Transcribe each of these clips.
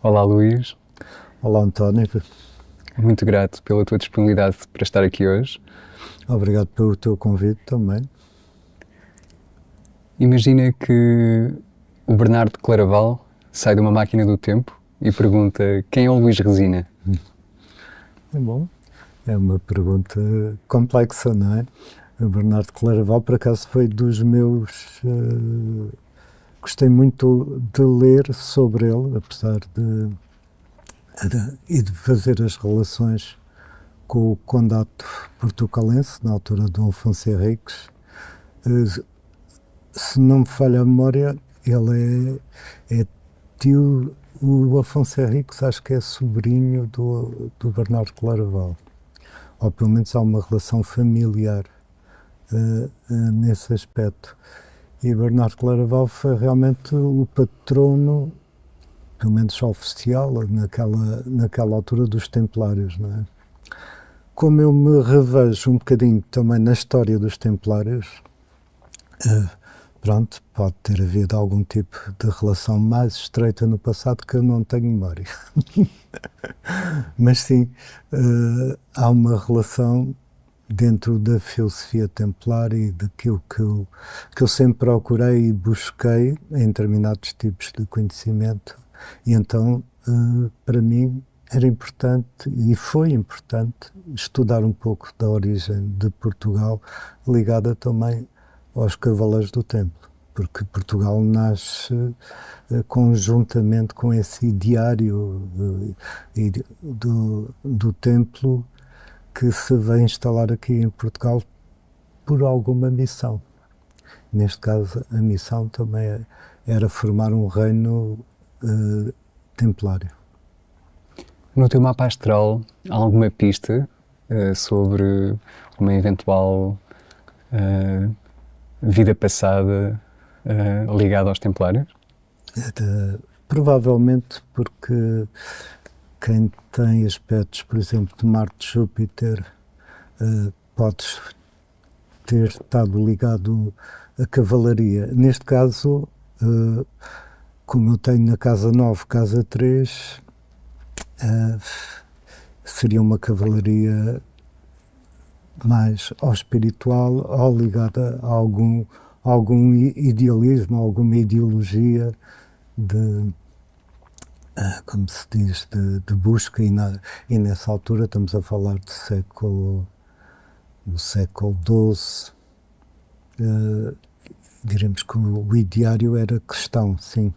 Olá, Luís. Olá, António. Muito grato pela tua disponibilidade para estar aqui hoje. Obrigado pelo teu convite também. Imagina que o Bernardo Claraval sai de uma máquina do tempo e pergunta: quem é o Luís Resina? É bom. É uma pergunta complexa, não é? O Bernardo Claraval, por acaso, foi dos meus... gostei muito de ler sobre ele, apesar de fazer as relações com o Condato Portucalense, na altura do Afonso Henriques. Se não me falha a memória, ele é tio... O Afonso Henriques acho que é sobrinho do Bernardo Claraval. Ou pelo menos há uma relação familiar nesse aspecto. E Bernardo Claraval foi realmente o patrono, pelo menos oficial, naquela altura dos Templários, não é? Como eu me revejo um bocadinho também na história dos Templários, pronto, pode ter havido algum tipo de relação mais estreita no passado que eu não tenho memória. Mas sim, há uma relação dentro da filosofia templar e daquilo que eu sempre procurei e busquei em determinados tipos de conhecimento. E então, para mim, era importante e foi importante estudar um pouco da origem de Portugal, ligada também aos Cavaleiros do Templo, porque Portugal nasce conjuntamente com esse ideário do Templo que se vem instalar aqui em Portugal por alguma missão. Neste caso, a missão também era formar um reino templário. No teu mapa astral, há alguma pista sobre uma eventual vida passada ligada aos Templários? Provavelmente porque quem tem aspectos, por exemplo, de Marte, Júpiter, pode ter estado ligado à cavalaria. Neste caso, como eu tenho na casa 9, casa 3, seria uma cavalaria mais ao espiritual, ou ligada a algum idealismo, alguma ideologia como se diz, de busca, e nessa altura estamos a falar do século XII, diremos que o ideário era cristão, sim,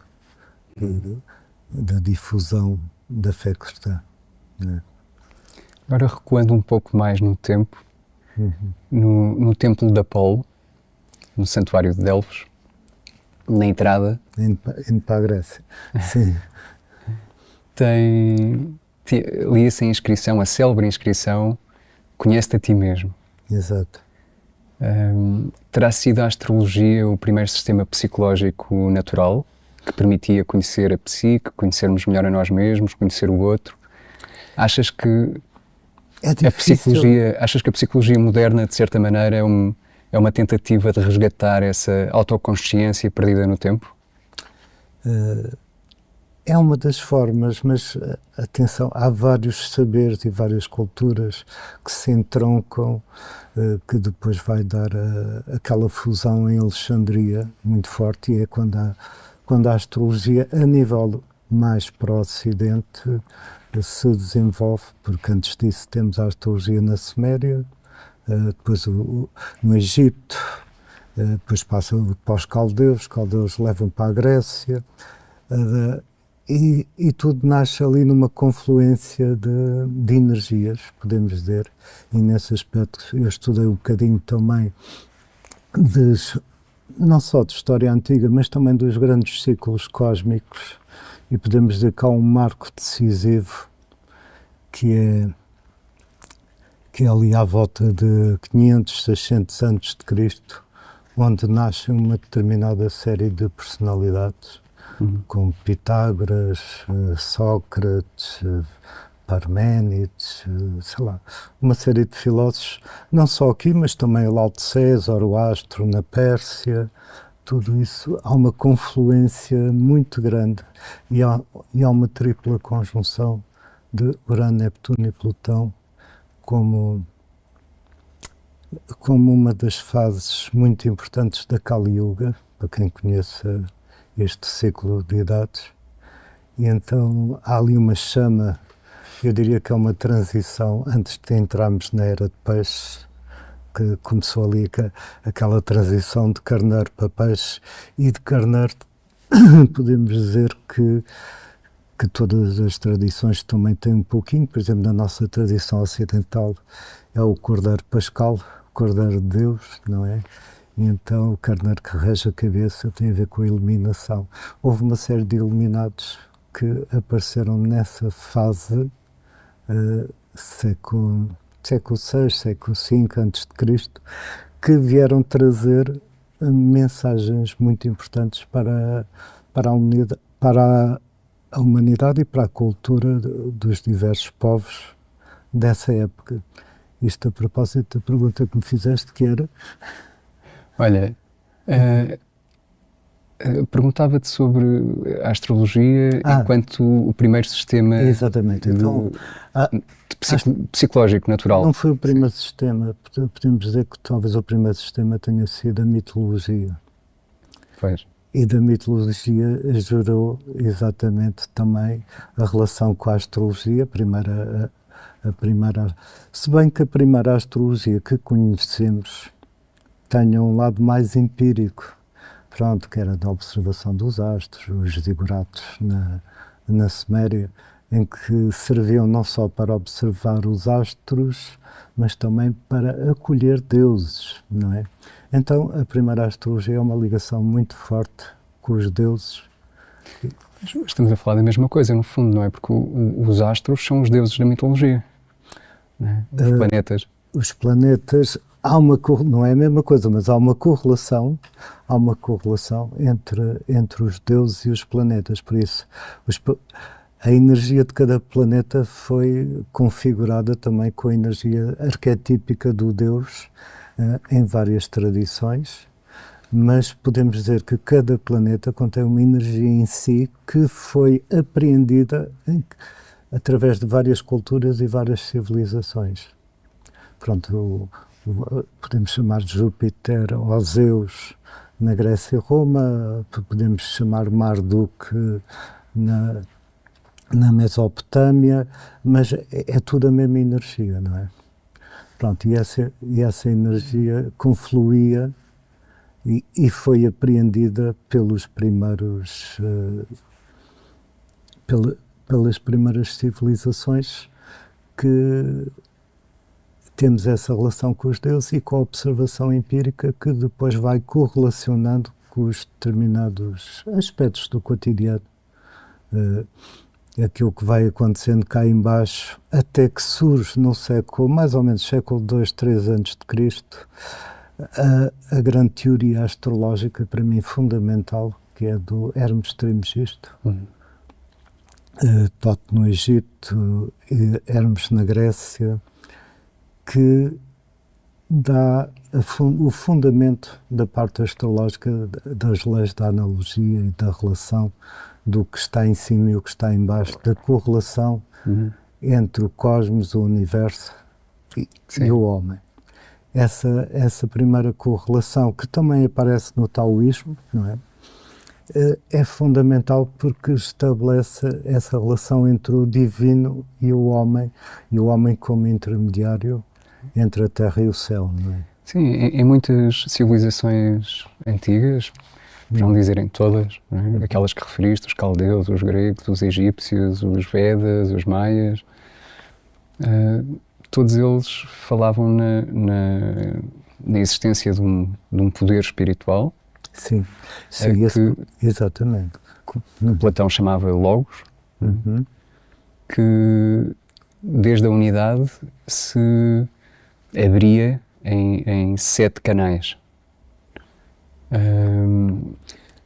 da difusão da fé cristã. Né? Agora, recuando um pouco mais no tempo, no Templo de Apolo, no Santuário de Delfos, na entrada... Indo para a Grécia, sim. Lia-se a inscrição, a célebre inscrição: conhece-te a ti mesmo. Exato. Terá sido a astrologia o primeiro sistema psicológico natural que permitia conhecer a psique, conhecermos melhor a nós mesmos, conhecer o outro? Achas que a psicologia moderna, de certa maneira, é uma tentativa de resgatar essa autoconsciência perdida no tempo? É uma das formas, mas atenção, há vários saberes e várias culturas que se entroncam, que depois vai dar aquela fusão em Alexandria muito forte, e é quando a astrologia, a nível mais para o Ocidente, se desenvolve, porque antes disso temos a astrologia na Suméria, depois no Egito, depois passa para os caldeus levam para a Grécia, e tudo nasce ali numa confluência de energias, podemos dizer, e nesse aspecto eu estudei um bocadinho também não só de história antiga, mas também dos grandes ciclos cósmicos, e podemos dizer que há um marco decisivo que é ali à volta de 500, 600 anos de Cristo, onde nasce uma determinada série de personalidades, como Pitágoras, Sócrates, Parménides, sei lá, uma série de filósofos, não só aqui, mas também Lao Tse, Zoroastro na Pérsia, tudo isso, há uma confluência muito grande e há uma tripla conjunção de Urano, Neptuno e Plutão como uma das fases muito importantes da Kali Yuga, para quem conheça este ciclo de idades. E então há ali uma chama, eu diria que é uma transição antes de entrarmos na Era de Peixe, que começou ali aquela transição de carneiro para peixe, e de carneiro podemos dizer que todas as tradições também têm um pouquinho. Por exemplo, na nossa tradição ocidental é o Cordeiro Pascal, o Cordeiro de Deus, não é? E então o carneiro que rege a cabeça tem a ver com a iluminação. Houve uma série de iluminados que apareceram nessa fase, século VI, século V a.C., que vieram trazer mensagens muito importantes para a humanidade e para a cultura dos diversos povos dessa época. Isto a propósito da pergunta que me fizeste, que era... Olha, perguntava-te sobre a astrologia enquanto o primeiro sistema exatamente. Então, psicológico natural. Não foi o primeiro sistema, podemos dizer que talvez o primeiro sistema tenha sido a mitologia. Pois. E da mitologia gerou exatamente também a relação com a astrologia, a primeira, se bem que a primeira astrologia que conhecemos tenha um lado mais empírico, pronto, que era da observação dos astros, os ziguratos na Suméria, em que serviam não só para observar os astros, mas também para acolher deuses, não é? Então, a primeira astrologia é uma ligação muito forte com os deuses. Estamos a falar da mesma coisa, no fundo, não é? Porque os astros são os deuses da mitologia, não é? Os planetas. Os planetas, não é a mesma coisa, mas há uma correlação entre os deuses e os planetas. Por isso, a energia de cada planeta foi configurada também com a energia arquetípica do Deus, em várias tradições, mas podemos dizer que cada planeta contém uma energia em si que foi apreendida através de várias culturas e várias civilizações. Pronto, podemos chamar de Júpiter ou Zeus na Grécia e Roma, podemos chamar Marduk na Mesopotâmia, mas é tudo a mesma energia, não é? Pronto, e essa energia confluía e foi apreendida pelos primeiros, pelas primeiras civilizações, que temos essa relação com os deuses e com a observação empírica, que depois vai correlacionando com os determinados aspectos do cotidiano. Aquilo que vai acontecendo cá embaixo, até que surge no século, mais ou menos século II, III a.C., a grande teoria astrológica, para mim fundamental, que é do Hermes Trismegisto, Tote no Egito, Hermes na Grécia, que dá o fundamento da parte astrológica, das leis da analogia e da relação do que está em cima e o que está em baixo, da correlação entre o cosmos, o universo e o homem. Essa primeira correlação, que também aparece no taoísmo, não é? É fundamental, porque estabelece essa relação entre o divino e o homem como intermediário entre a terra e o céu, não é? Sim, em muitas civilizações antigas, por não dizer em todas, não é? Aquelas que referiste, os caldeus, os gregos, os egípcios, os Vedas, os maias, todos eles falavam na existência de um poder espiritual. Sim, exatamente. Platão chamava Logos, que desde a unidade se abria em 7 canais.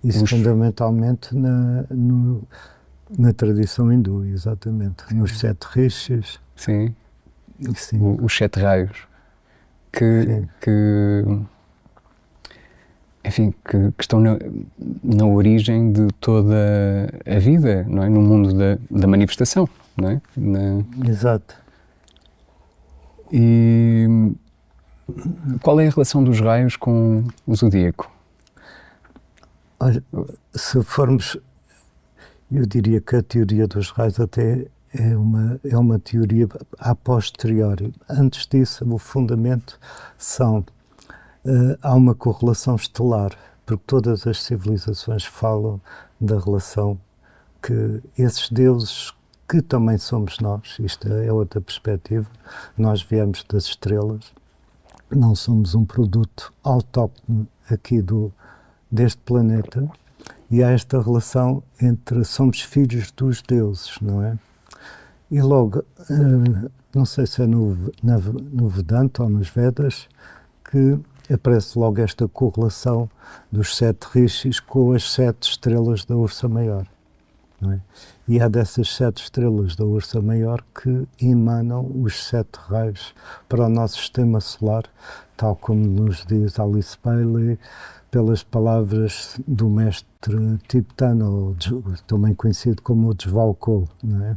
Isso fundamentalmente na tradição hindu, exatamente. Nos 7 rishis. Sim. Os 7 raios. Enfim, que estão na origem de toda a vida, não é? No mundo da manifestação, não é? Exato. E qual é a relação dos raios com o zodíaco? Olha, se formos, eu diria que a teoria dos raios até é uma teoria a posteriori. Antes disso, o fundamento há uma correlação estelar, porque todas as civilizações falam da relação que esses deuses, que também somos nós, isto é outra perspectiva, nós viemos das estrelas, não somos um produto autóctone aqui deste planeta, e há esta relação entre somos filhos dos deuses, não é? E logo, não sei se é no Vedanta ou nos Vedas, que aparece logo esta correlação dos 7 rishis com as 7 estrelas da Ursa Maior, não é? E há dessas 7 estrelas da Ursa Maior que emanam os 7 raios para o nosso sistema solar, tal como nos diz Alice Bailey, pelas palavras do mestre tibetano, também conhecido como o Dzogchen, não é?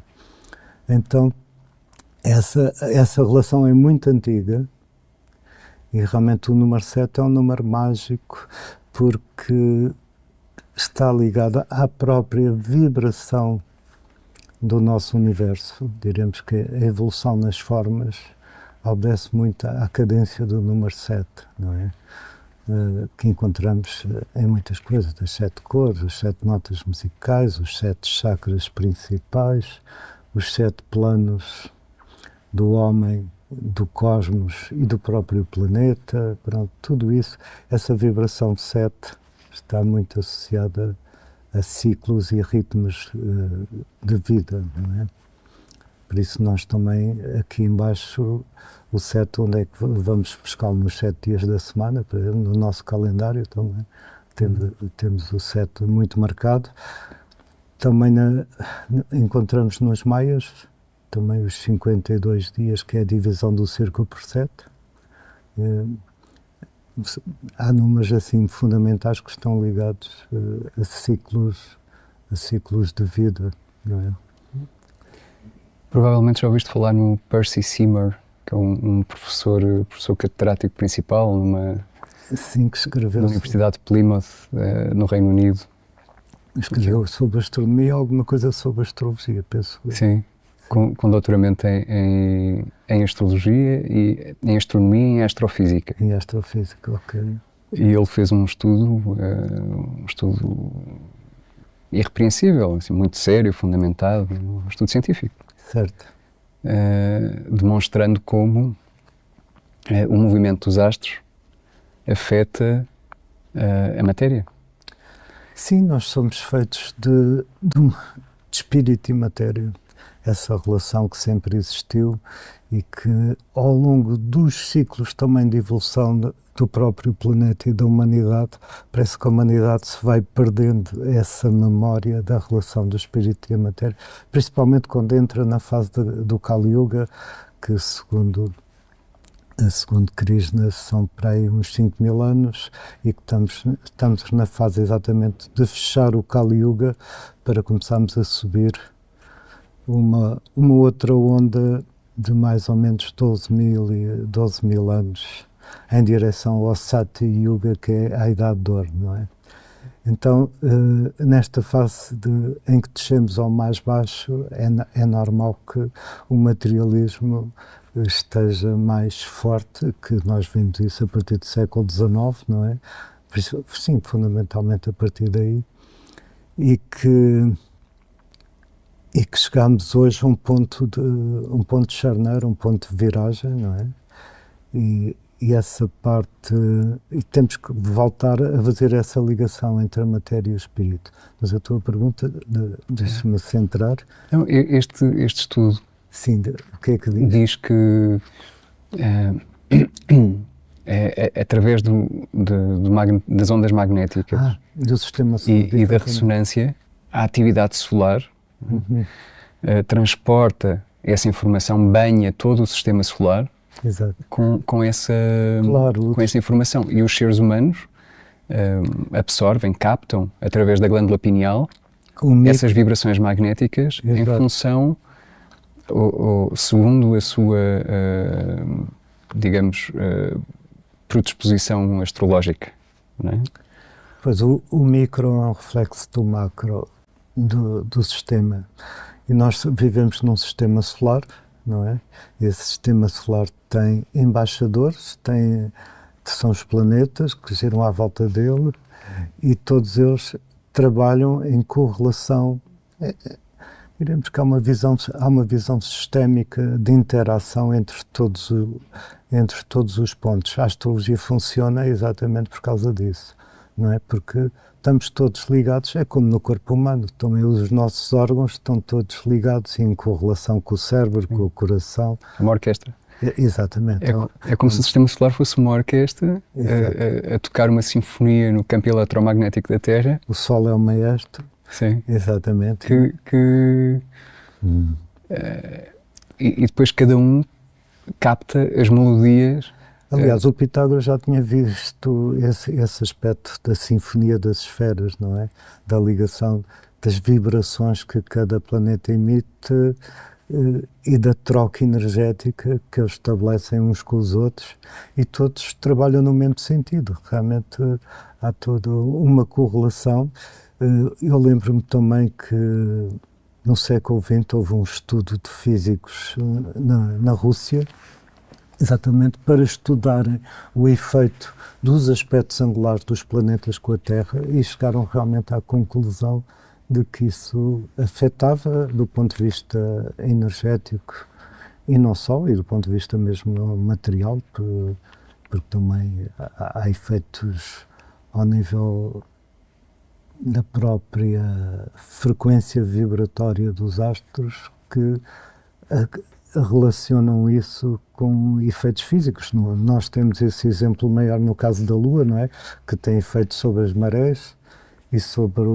Então, essa relação é muito antiga e realmente o número 7 é um número mágico porque está ligado à própria vibração do nosso universo. Diremos que a evolução nas formas obedece muito à cadência do número 7, não é? Que encontramos em muitas coisas, as 7 cores, as 7 notas musicais, os 7 chakras principais, os 7 planos do homem, do cosmos e do próprio planeta, pronto, tudo isso, essa vibração 7 está muito associada a ciclos e ritmos de vida, não é? Por isso nós também, aqui embaixo, o 7, onde é que vamos buscá-lo nos 7 dias da semana, por exemplo, no nosso calendário também, temos o 7 muito marcado. Também encontramos nos maias, também os 52 dias, que é a divisão do círculo por 7. Há números assim fundamentais que estão ligados a ciclos de vida, não é? Provavelmente já ouviste falar no Percy Seymour, que é um professor catedrático principal Sim, que escreveu na Universidade de Plymouth, no Reino Unido. Escreveu sobre astronomia e alguma coisa sobre astrologia, penso. Sim, com doutoramento em astrologia, e em astronomia e em astrofísica. Em astrofísica, ok. E ele fez um estudo irrepreensível, assim, muito sério, fundamentado, um estudo científico. Certo. Demonstrando como o movimento dos astros afeta a matéria. Sim, nós somos feitos de espírito e matéria. Essa relação que sempre existiu e que, ao longo dos ciclos também de evolução do próprio planeta e da humanidade, parece que a humanidade se vai perdendo essa memória da relação do espírito e a matéria, principalmente quando entra na fase do Kali Yuga, que segundo Krishna são para aí uns 5.000 anos, e que estamos na fase exatamente de fechar o Kali Yuga para começarmos a subir uma outra onda de mais ou menos 12 mil anos em direção ao Sati Yuga, que é a Idade de Ouro, não é? Então, nesta fase em que descemos ao mais baixo, é normal que o materialismo esteja mais forte, que nós vimos isso a partir do século XIX, não é? Sim, fundamentalmente a partir daí, e que chegamos hoje a um ponto de charneira, um ponto de viragem, não é? E essa parte, e temos que voltar a fazer essa ligação entre a matéria e o espírito. Mas a tua pergunta, deixa-me centrar. Então, este estudo, sim, o que é que diz? Diz que através das ondas magnéticas do sistema solar, e da ressonância, a atividade solar transporta essa informação, banha todo o sistema solar. Exato. Com essa informação. E os seres humanos absorvem, captam, através da glândula pineal, essas vibrações magnéticas. Exato. Em função, ou segundo a sua, digamos, predisposição astrológica. Não é? Pois, o micro é um reflexo do macro do sistema. E nós vivemos num sistema solar, não é? Esse sistema solar tem embaixadores, são os planetas que giram à volta dele, e todos eles trabalham em correlação. Diremos que há uma visão sistémica de interação entre todos os pontos. A astrologia funciona exatamente por causa disso, não é? Porque estamos todos ligados, é como no corpo humano, também os nossos órgãos estão todos ligados em correlação com o cérebro, com o coração. Uma orquestra. Exatamente. É como se o sistema solar fosse uma orquestra a tocar uma sinfonia no campo eletromagnético da Terra. O Sol é o maestro. Sim. Exatamente. E depois cada um capta as melodias. Aliás, o Pitágoras já tinha visto esse aspecto da sinfonia das esferas, não é? Da ligação das vibrações que cada planeta emite e da troca energética que eles estabelecem uns com os outros, e todos trabalham no mesmo sentido. Realmente há toda uma correlação. Eu lembro-me também que no século XX houve um estudo de físicos na Rússia, exatamente para estudarem o efeito dos aspectos angulares dos planetas com a Terra, e chegaram realmente à conclusão de que isso afetava do ponto de vista energético, e não só, e do ponto de vista mesmo material, porque também há efeitos ao nível da própria frequência vibratória dos astros que relacionam isso com efeitos físicos. Nós temos esse exemplo maior no caso da Lua, não é? Que tem efeitos sobre as marés e sobre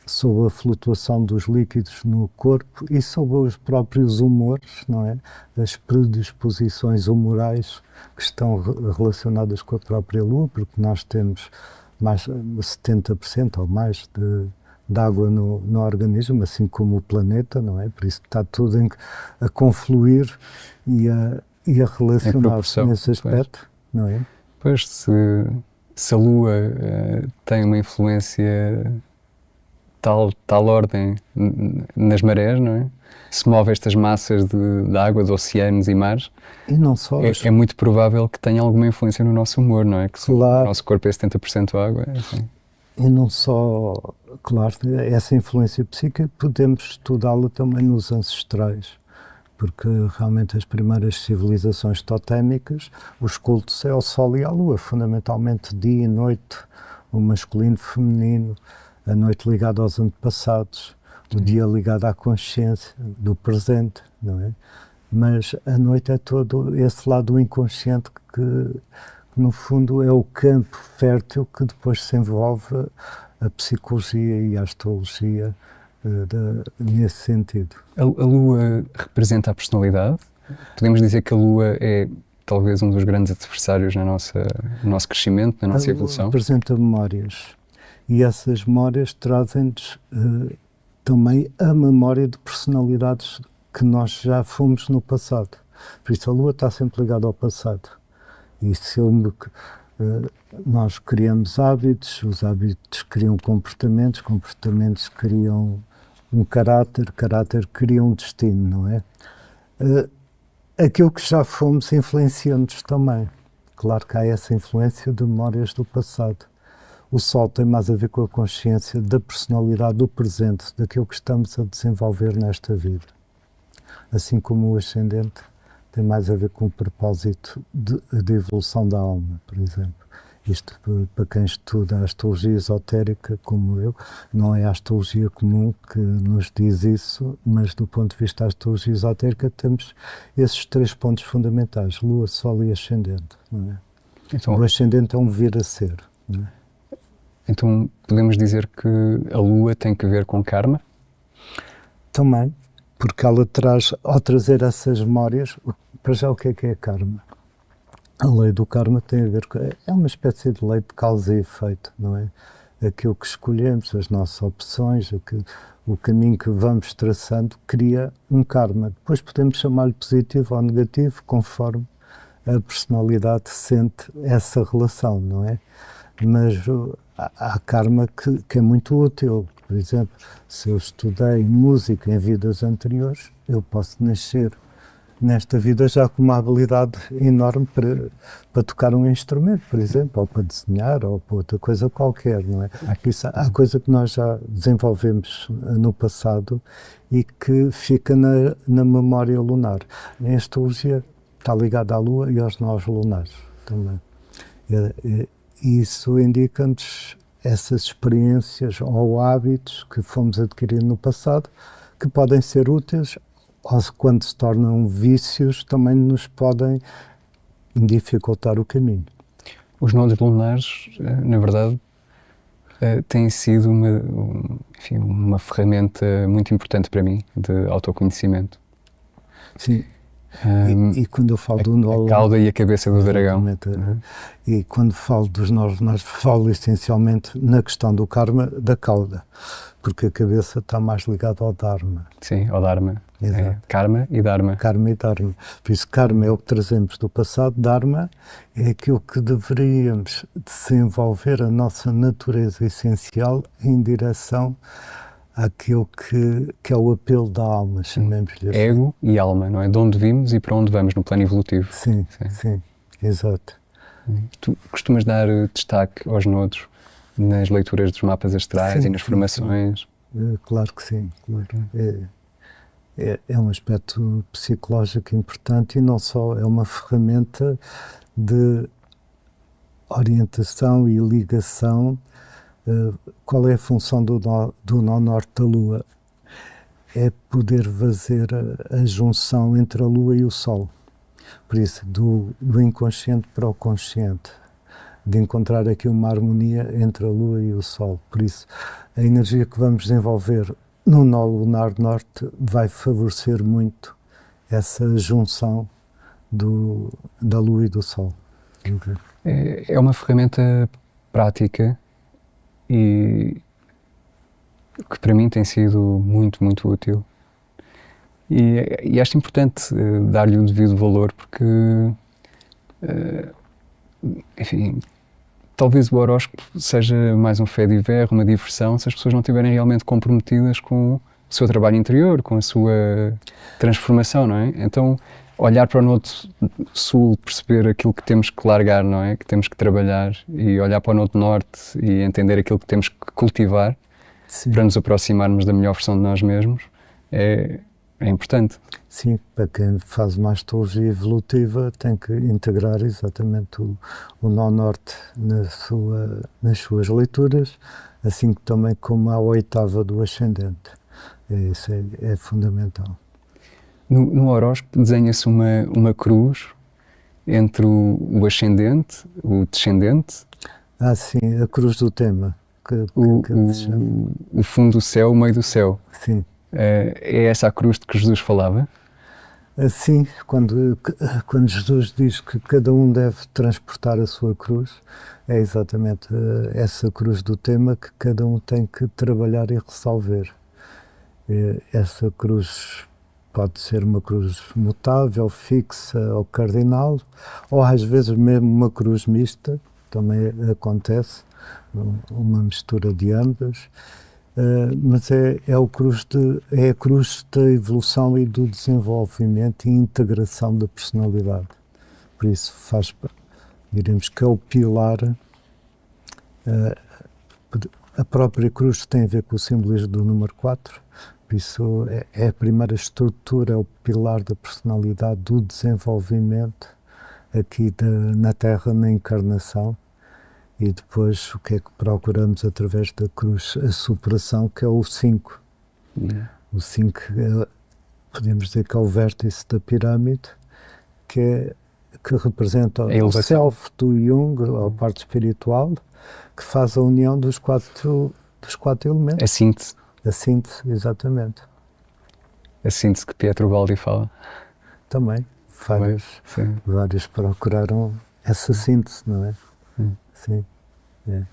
sobre a flutuação dos líquidos no corpo e sobre os próprios humores, não é? As predisposições humorais que estão relacionadas com a própria Lua, porque nós temos mais 70% ou mais de água no organismo, assim como o planeta, não é? Por isso está tudo a confluir e a relacionar-se nesse aspecto, pois. Não é? Pois, se a Lua tem uma influência tal ordem nas marés, não é? Se move estas massas de água, de oceanos e mares, e não só é muito provável que tenha alguma influência no nosso humor, não é? Que claro. O nosso corpo é 70% água. Assim. E não só, claro, essa influência psíquica podemos estudá-la também nos ancestrais, porque realmente as primeiras civilizações totémicas, os cultos é ao Sol e à Lua, fundamentalmente dia e noite, o masculino e o feminino, a noite ligada aos antepassados, o dia ligado à consciência do presente, não é? Mas a noite é todo esse lado inconsciente que no fundo é o campo fértil que depois se envolve a psicologia e a astrologia nesse sentido. A Lua representa a personalidade? Podemos dizer que a Lua é talvez um dos grandes adversários no nosso crescimento, na nossa evolução? Representa memórias, e essas memórias trazem-nos também a memória de personalidades que nós já fomos no passado. Por isso a Lua está sempre ligada ao passado. E se nós criamos hábitos, os hábitos criam comportamentos, comportamentos criam um caráter cria um destino, não é? Aquilo que já fomos influencia-nos também. Claro que há essa influência de memórias do passado. O Sol tem mais a ver com a consciência da personalidade do presente, daquilo que estamos a desenvolver nesta vida. Assim como o ascendente tem mais a ver com o propósito de evolução da alma, por exemplo. Isto, para quem estuda a astrologia esotérica, como eu, não é a astrologia comum que nos diz isso, mas do ponto de vista da astrologia esotérica temos esses 3 pontos fundamentais, Lua, Sol e Ascendente, não é? Então, o ascendente é um vir a ser. Não é? então podemos dizer que a Lua tem que ver com karma? Também, porque ela traz, ao trazer essas memórias, para já o que é karma? A lei do karma tem a ver com, é uma espécie de lei de causa e efeito, não é? Aquilo que escolhemos, as nossas opções, o caminho que vamos traçando cria um karma. Depois podemos chamar-lhe positivo ou negativo, conforme a personalidade sente essa relação, não é? Mas há karma que é muito útil. Por exemplo, se eu estudei música em vidas anteriores, eu posso nascer nesta vida já com uma habilidade enorme para tocar um instrumento, por exemplo, ou para desenhar, ou para outra coisa qualquer, não é? Isso, há coisa que nós já desenvolvemos no passado e que fica na memória lunar. A astrologia está ligada à Lua e aos nós lunares também. E isso indica-nos essas experiências ou hábitos que fomos adquirindo no passado, que podem ser úteis, ou quando se tornam vícios, também nos podem dificultar o caminho. Os nodos lunares, na verdade, têm sido uma ferramenta muito importante para mim de autoconhecimento. Sim. E quando eu falo do nó... A cauda e a cabeça do dragão. E quando falo dos nós falo essencialmente na questão do karma da cauda, porque a cabeça está mais ligada ao dharma. Sim, ao dharma. É, karma e dharma. Karma e dharma. Por isso, karma é o que trazemos do passado, dharma é aquilo que deveríamos desenvolver a nossa natureza essencial em direção àquilo que é o apelo da alma, chamemos-lhe assim. Ego e alma, não é? De onde vimos e para onde vamos no plano evolutivo. Sim, exato. Tu costumas dar destaque aos nodos nas leituras dos mapas astrais e nas formações? Claro que sim, claro. É um aspecto psicológico importante e não só, é uma ferramenta de orientação e ligação. Qual é a função do nó norte da Lua? É poder fazer a junção entre a Lua e o Sol. Por isso, do inconsciente para o consciente, de encontrar aqui uma harmonia entre a Lua e o Sol. Por isso, a energia que vamos desenvolver no nó lunar norte vai favorecer muito essa junção da Lua e do Sol. É uma ferramenta prática e que para mim tem sido muito, muito útil. E acho importante dar-lhe o devido valor porque, enfim, talvez o horóscopo seja mais um fait divers, uma diversão, se as pessoas não estiverem realmente comprometidas com o seu trabalho interior, com a sua transformação, não é? Então, olhar para o Nodo Sul, perceber aquilo que temos que largar, não é? Que temos que trabalhar, e olhar para o Nodo Norte e entender aquilo que temos que cultivar. Sim. Para nos aproximarmos da melhor versão de nós mesmos, é importante. Sim, para quem faz uma astrologia evolutiva tem que integrar exatamente o nó norte nas suas leituras, assim também como a oitava do ascendente. Isso é fundamental. No horóscopo desenha-se uma cruz entre o ascendente, o descendente. Sim, a cruz do tema. O fundo do céu, o meio do céu. Sim. É essa a cruz de que Jesus falava? Sim, quando Jesus diz que cada um deve transportar a sua cruz, é exatamente essa cruz do tema que cada um tem que trabalhar e resolver. Essa cruz pode ser uma cruz mutável, fixa ou cardinal, ou às vezes mesmo uma cruz mista, também acontece, uma mistura de ambas. Mas é a cruz da evolução e do desenvolvimento e integração da personalidade. Por isso diremos que é o pilar. A própria cruz tem a ver com o simbolismo do número 4, por isso é a primeira estrutura, é o pilar da personalidade, do desenvolvimento aqui na Terra, na encarnação. E depois o que é que procuramos através da cruz? A superação, que é o 5. O 5, podemos dizer que é o vértice da pirâmide, que é que representa o self do Jung, a parte espiritual, que faz a união dos quatro elementos. A síntese. A síntese, exatamente. A síntese que Pietro Baldi fala. Também. Vários procuraram essa síntese, não é? Sim. É.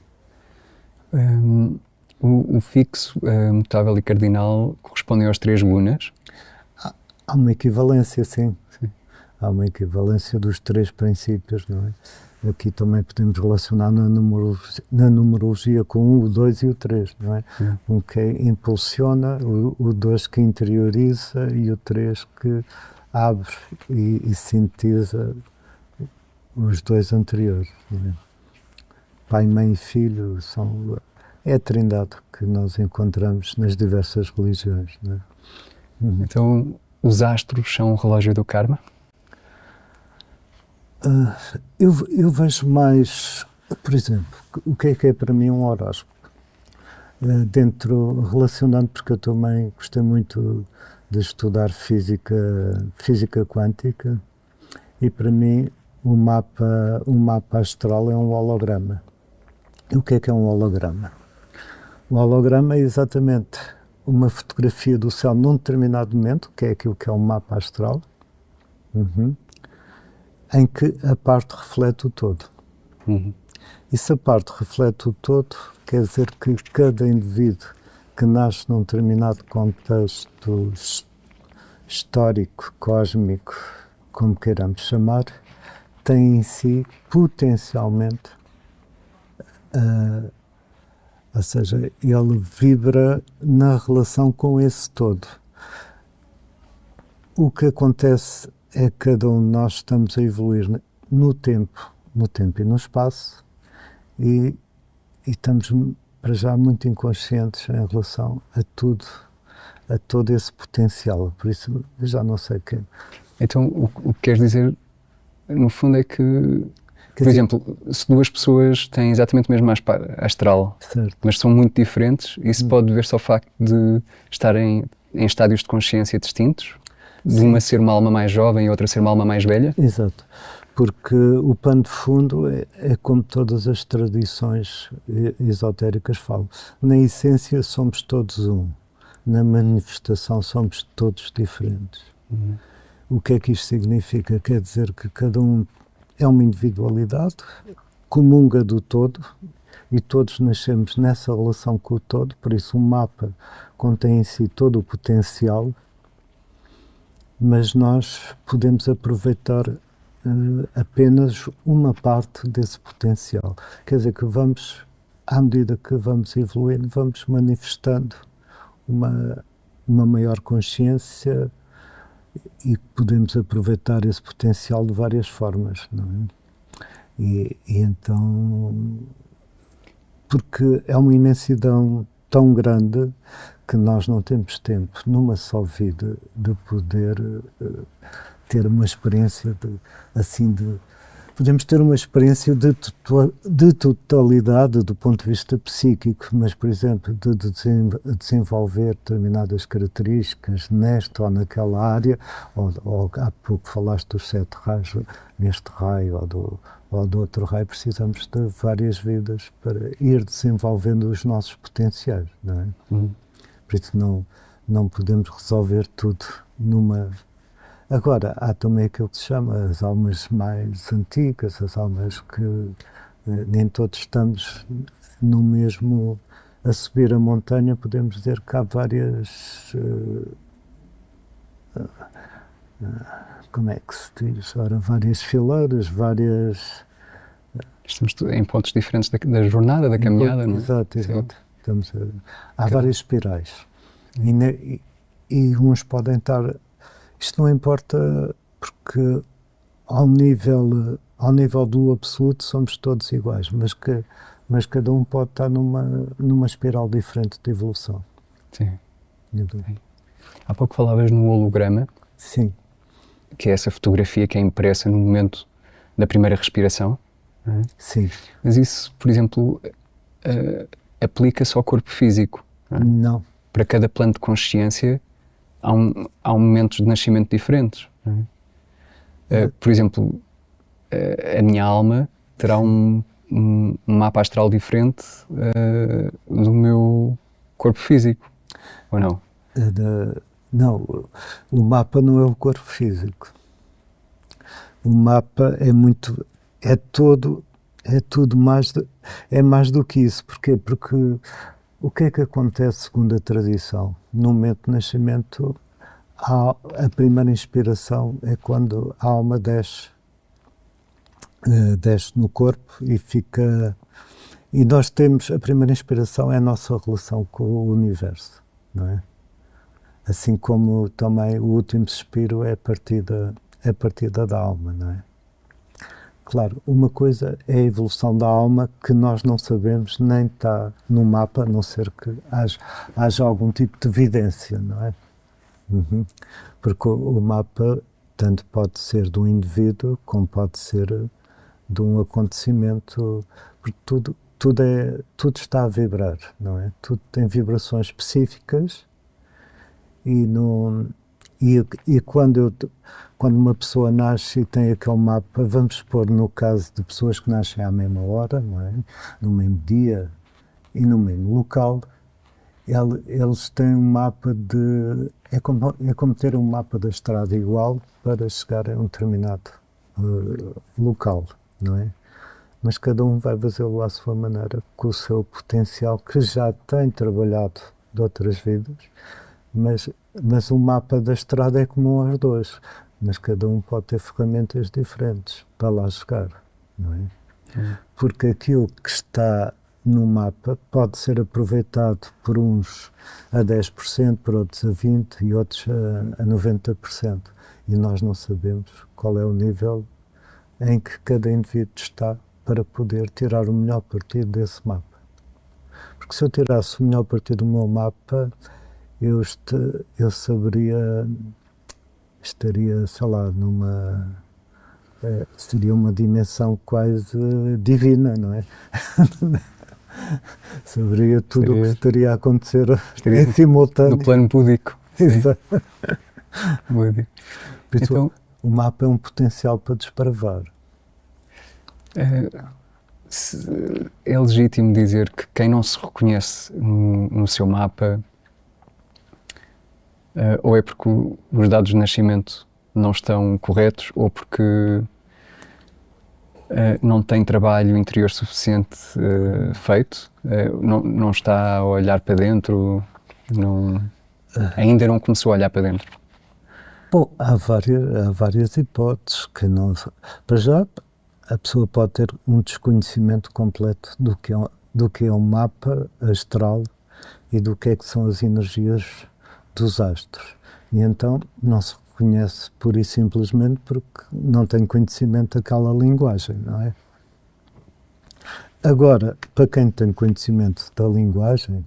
O fixo, mutável e cardinal correspondem aos 3 gunas? Há uma equivalência, sim. Há uma equivalência dos 3 princípios, não é? Aqui também podemos relacionar na numerologia com o 2 e o 3, não é? Um que impulsiona, o 2 que interioriza e o 3 que abre e sintetiza os 2 anteriores, não é? Pai, mãe e filho é a trindade que nós encontramos nas diversas religiões, não é? Então, os astros são o relógio do karma? Eu vejo mais, por exemplo, o que é para mim um horóscopo? Relacionando, porque eu também gostei muito de estudar física quântica, e para mim o mapa astral é um holograma. E o que é um holograma? O holograma é exatamente uma fotografia do céu num determinado momento, que é aquilo que é um mapa astral, em que a parte reflete o todo. E se a parte reflete o todo, quer dizer que cada indivíduo que nasce num determinado contexto histórico, cósmico, como queiramos chamar, tem em si potencialmente, ou seja, ele vibra na relação com esse todo. O que acontece é que cada um de nós estamos a evoluir no tempo e no espaço, e estamos para já muito inconscientes em relação a todo esse potencial. Por isso eu já não sei quem. Então o que queres dizer no fundo é que, por exemplo, se 2 pessoas têm exatamente o mesmo mapa astral, certo, mas são muito diferentes, isso pode dever-se ao facto de estarem em estádios de consciência distintos? De uma ser uma alma mais jovem e outra ser uma alma mais velha? Exato, porque o pano de fundo é como todas as tradições esotéricas falam. Na essência somos todos um, na manifestação somos todos diferentes. O que é que isto significa? Quer dizer que cada um é uma individualidade, comunga do todo, e todos nascemos nessa relação com o todo, por isso o mapa contém em si todo o potencial, mas nós podemos aproveitar apenas uma parte desse potencial. Quer dizer que vamos, à medida que vamos evoluindo, vamos manifestando uma maior consciência e podemos aproveitar esse potencial de várias formas, não é? E então, porque é uma imensidão tão grande que nós não temos tempo, numa só vida, de poder ter uma experiência podemos ter uma experiência de totalidade do ponto de vista psíquico, mas, por exemplo, de desenvolver determinadas características nesta ou naquela área, ou há pouco falaste dos 7 raios, neste raio ou do outro raio, precisamos de várias vidas para ir desenvolvendo os nossos potenciais, não é? Por isso não podemos resolver tudo numa... Agora, há também aquilo que se chama as almas mais antigas, as almas que nem todos estamos no mesmo... A subir a montanha, podemos dizer que há várias... como é que se diz? Ora, várias fileiras, várias... Estamos em pontos diferentes da jornada, da caminhada, não é? Exato. Há várias espirais. E uns podem estar... Isto não importa, porque ao nível do absoluto somos todos iguais, mas cada um pode estar numa espiral diferente de evolução. Sim. Há pouco falavas no holograma. Sim. Que é essa fotografia que é impressa no momento da primeira respiração. Não é? Sim. Mas isso, por exemplo, aplica-se ao corpo físico? Não é? Não. Para cada plano de consciência há momentos de nascimento diferentes. Não é? Por exemplo, a minha alma terá um mapa astral diferente do meu corpo físico, ou não? Não, o mapa não é o corpo físico. O mapa é tudo mais, é mais do que isso. Porquê? Porque o que é que acontece segundo a tradição? No momento de nascimento, a primeira inspiração é quando a alma desce no corpo e fica... E nós temos, a primeira inspiração é a nossa relação com o universo, não é? Assim como também o último suspiro é a partida da alma, não é? Claro, uma coisa é a evolução da alma que nós não sabemos, nem está no mapa, a não ser que haja algum tipo de evidência, não é? Uhum. Porque o mapa tanto pode ser de um indivíduo como pode ser de um acontecimento, porque tudo está a vibrar, não é? Tudo tem vibrações específicas e quando uma pessoa nasce e tem aquele mapa, vamos supor no caso de pessoas que nascem à mesma hora, não é? No mesmo dia e no mesmo local, eles têm um mapa de... É como ter um mapa da estrada igual para chegar a um determinado local, não é? Mas cada um vai fazê-lo à sua maneira, com o seu potencial que já tem trabalhado de outras vidas, mas o mapa da estrada é comum aos dois, mas cada um pode ter ferramentas diferentes para lá chegar, não é? Porque aquilo que está no mapa pode ser aproveitado por uns a 10%, por outros a 20% e outros a 90%. E nós não sabemos qual é o nível em que cada indivíduo está para poder tirar o melhor partido desse mapa. Porque se eu tirasse o melhor partido do meu mapa, eu estaria, sei lá, seria uma dimensão quase divina, não é? Saberia tudo o que estaria a acontecer em simultâneo. No plano búdico. Exato. Búdico. Então, o mapa é um potencial para desbravar. É legítimo dizer que quem não se reconhece no seu mapa ou é porque os dados de nascimento não estão corretos ou porque não tem trabalho interior suficiente feito, não está a olhar para dentro, ainda não começou a olhar para dentro. Bom, há várias hipóteses que não... Para já, a pessoa pode ter um desconhecimento completo do que é um mapa astral e do que é que são as energias dos astros. E então não se reconhece pura e simplesmente porque não tem conhecimento daquela linguagem, não é? Agora, para quem tem conhecimento da linguagem,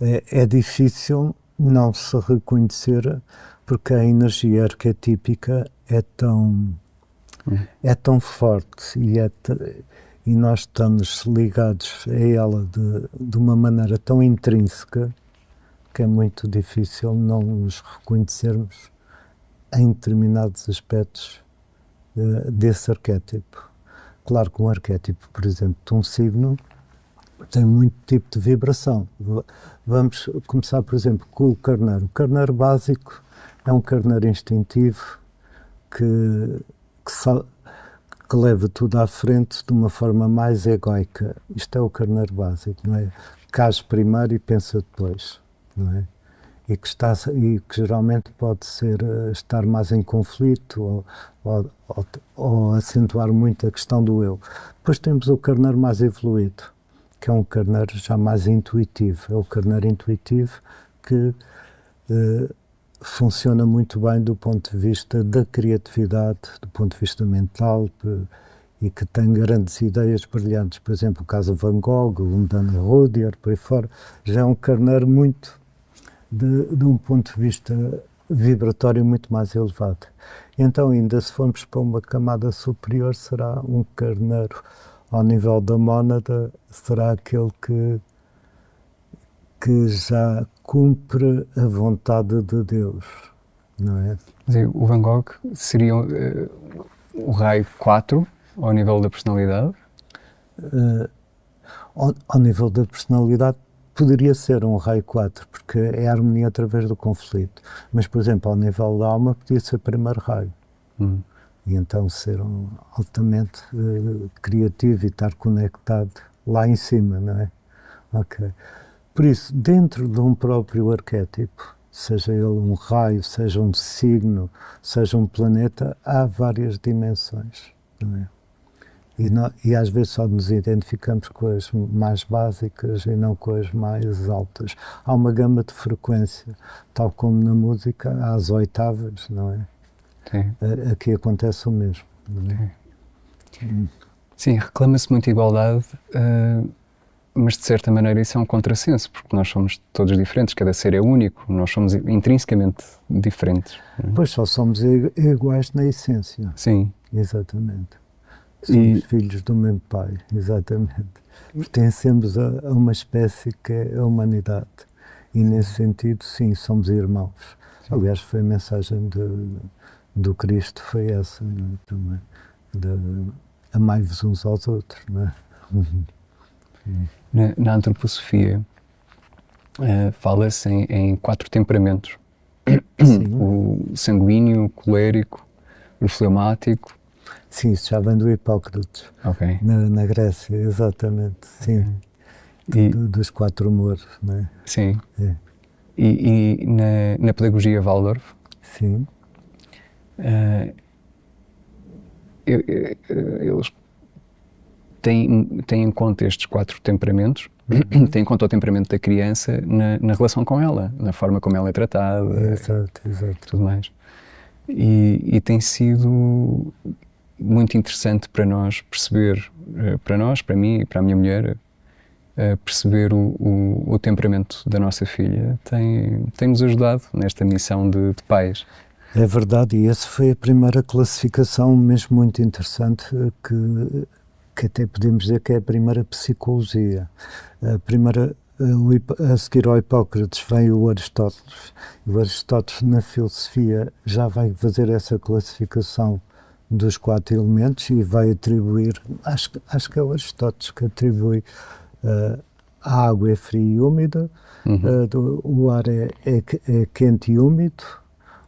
é difícil não se reconhecer porque a energia arquetípica é tão forte e nós estamos ligados a ela de uma maneira tão intrínseca que é muito difícil não nos reconhecermos em determinados aspectos desse arquétipo. Claro que um arquétipo, por exemplo, de um signo, tem muito tipo de vibração. Vamos começar, por exemplo, com o carneiro. O carneiro básico é um carneiro instintivo que leva tudo à frente de uma forma mais egoica. Isto é o carneiro básico, não é? Cage primeiro e pensa depois, não é? E que geralmente pode estar mais em conflito ou acentuar muito a questão do eu. Depois temos o carneiro mais evoluído, que é um carneiro já mais intuitivo. É o carneiro intuitivo que funciona muito bem do ponto de vista da criatividade, do ponto de vista mental, e que tem grandes ideias brilhantes. Por exemplo, o caso Van Gogh, o Dana Rudier, por aí fora, já é um carneiro muito de um ponto de vista vibratório muito mais elevado. Então, ainda se formos para uma camada superior, será um carneiro ao nível da mónada, será aquele que já cumpre a vontade de Deus, não é? O Van Gogh seria o raio 4 ao nível da personalidade? Ao nível da personalidade, poderia ser um raio 4, porque é a harmonia através do conflito. Mas, por exemplo, ao nível da alma, podia ser primeiro raio. E então ser altamente criativo e estar conectado lá em cima, não é? Ok. Por isso, dentro de um próprio arquétipo, seja ele um raio, seja um signo, seja um planeta, há várias dimensões, não é? E às vezes só nos identificamos com as mais básicas e não com as mais altas. Há uma gama de frequência, tal como na música há as oitavas, não é? Sim. Aqui acontece o mesmo, não é? Sim, reclama-se muito igualdade, mas de certa maneira isso é um contrassenso, porque nós somos todos diferentes, cada ser é único, nós somos intrinsecamente diferentes. Pois só somos iguais na essência. Sim. Exatamente. Somos filhos do mesmo pai, exatamente. Pertencemos a uma espécie que é a humanidade. E nesse sentido, sim, somos irmãos. Sim. Aliás, foi a mensagem do Cristo, foi essa, não é? Também. Amai-vos uns aos outros, não é? Na antroposofia, fala-se em 4 temperamentos. Sim. O sanguíneo, o colérico, o fleumático. Sim, isso já vem do Hipócrates, okay. na Grécia, exatamente, sim. Dos 4 humores, não é? Sim. É. E na pedagogia Waldorf? Sim. Eles têm em conta estes 4 temperamentos, têm em conta o temperamento da criança na relação com ela, na forma como ela é tratada. Exato. Tudo mais. E tem sido muito interessante para nós perceber, para mim e para a minha mulher, perceber o temperamento da nossa filha. Tem-nos ajudado nesta missão de pais. É verdade, e essa foi a primeira classificação mesmo muito interessante, que até podemos dizer que é a primeira psicologia. A seguir ao Hipócrates vem o Aristóteles. O Aristóteles, na filosofia, já vai fazer essa classificação dos 4 elementos e vai atribuir, acho que é o Aristóteles que atribui, a água é fria e úmida, o ar é quente e úmido,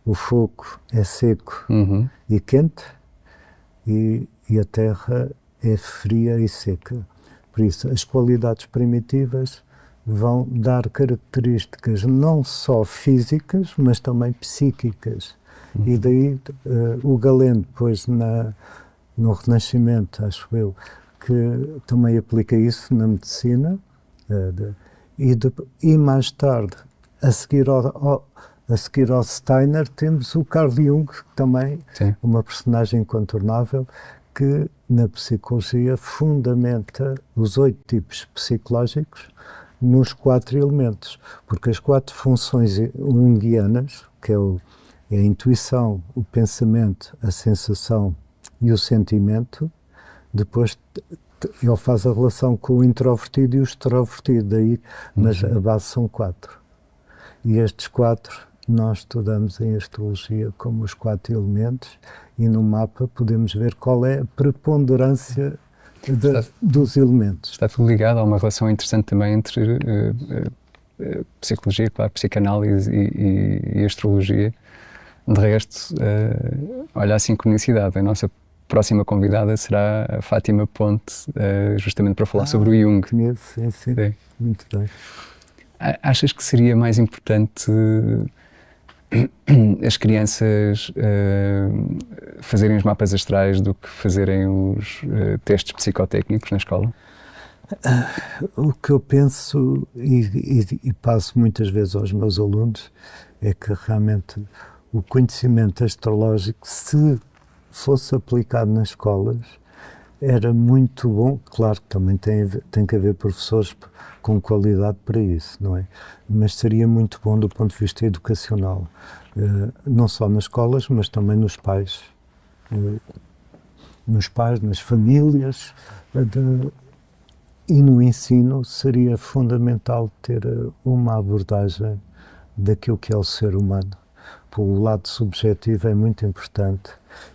o fogo é seco e quente, e a terra é fria e seca. Por isso, as qualidades primitivas vão dar características não só físicas, mas também psíquicas. E daí o Galeno, depois no Renascimento, acho eu, que também aplica isso na medicina, e mais tarde, a seguir ao Steiner, temos o Carl Jung, também uma personagem incontornável, que na psicologia fundamenta os 8 tipos psicológicos nos 4 elementos, porque as 4 funções junguianas, que é a intuição, o pensamento, a sensação e o sentimento, depois ele faz a relação com o introvertido e o extrovertido, daí, mas a base são 4. E estes 4 nós estudamos em astrologia como os 4 elementos, e no mapa podemos ver qual é a preponderância dos elementos. Está tudo ligado a uma relação interessante também entre psicologia, claro, psicanálise e astrologia. De resto, olha a sincronicidade. A nossa próxima convidada será a Fátima Ponte, justamente para falar sobre o Jung. Conheço, sim. Muito bem. Achas que seria mais importante as crianças fazerem os mapas astrais do que fazerem os testes psicotécnicos na escola? O que eu penso e passo muitas vezes aos meus alunos é que realmente o conhecimento astrológico, se fosse aplicado nas escolas, era muito bom. Claro que também tem que haver professores com qualidade para isso, não é? Mas seria muito bom do ponto de vista educacional, não só nas escolas, mas também nos pais, nas famílias, e no ensino seria fundamental ter uma abordagem daquilo que é o ser humano, o lado subjetivo é muito importante.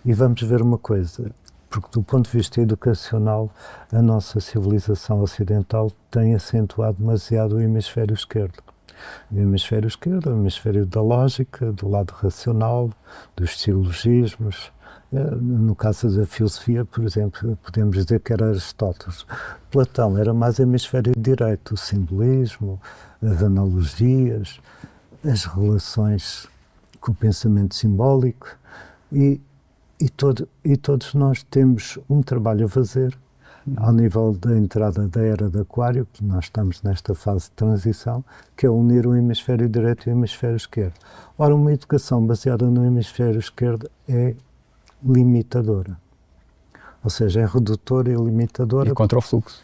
E vamos ver uma coisa, porque do ponto de vista educacional, a nossa civilização ocidental tem acentuado demasiado o hemisfério esquerdo. O hemisfério esquerdo é o hemisfério da lógica, do lado racional, dos silogismos. No caso da filosofia, por exemplo, podemos dizer que era Aristóteles. Platão era mais hemisfério direito, o simbolismo, as analogias, as relações com o pensamento simbólico e todos nós temos um trabalho a fazer ao nível da entrada da era de Aquário, que nós estamos nesta fase de transição, que é unir o hemisfério direito e o hemisfério esquerdo. Ora, uma educação baseada no hemisfério esquerdo é limitadora, ou seja, é redutora e limitadora. E contra o fluxo.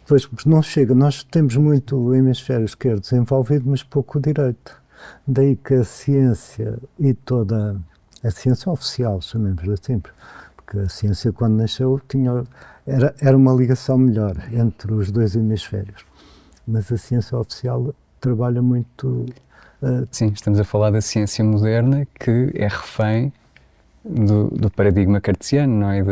Pois não chega, nós temos muito o hemisfério esquerdo desenvolvido, mas pouco o direito. Daí que a ciência e toda a ciência oficial, chamemos-lhe assim, porque a ciência quando nasceu era uma ligação melhor entre os dois hemisférios, mas a ciência oficial trabalha muito... Sim, estamos a falar da ciência moderna que é refém do paradigma cartesiano, não é?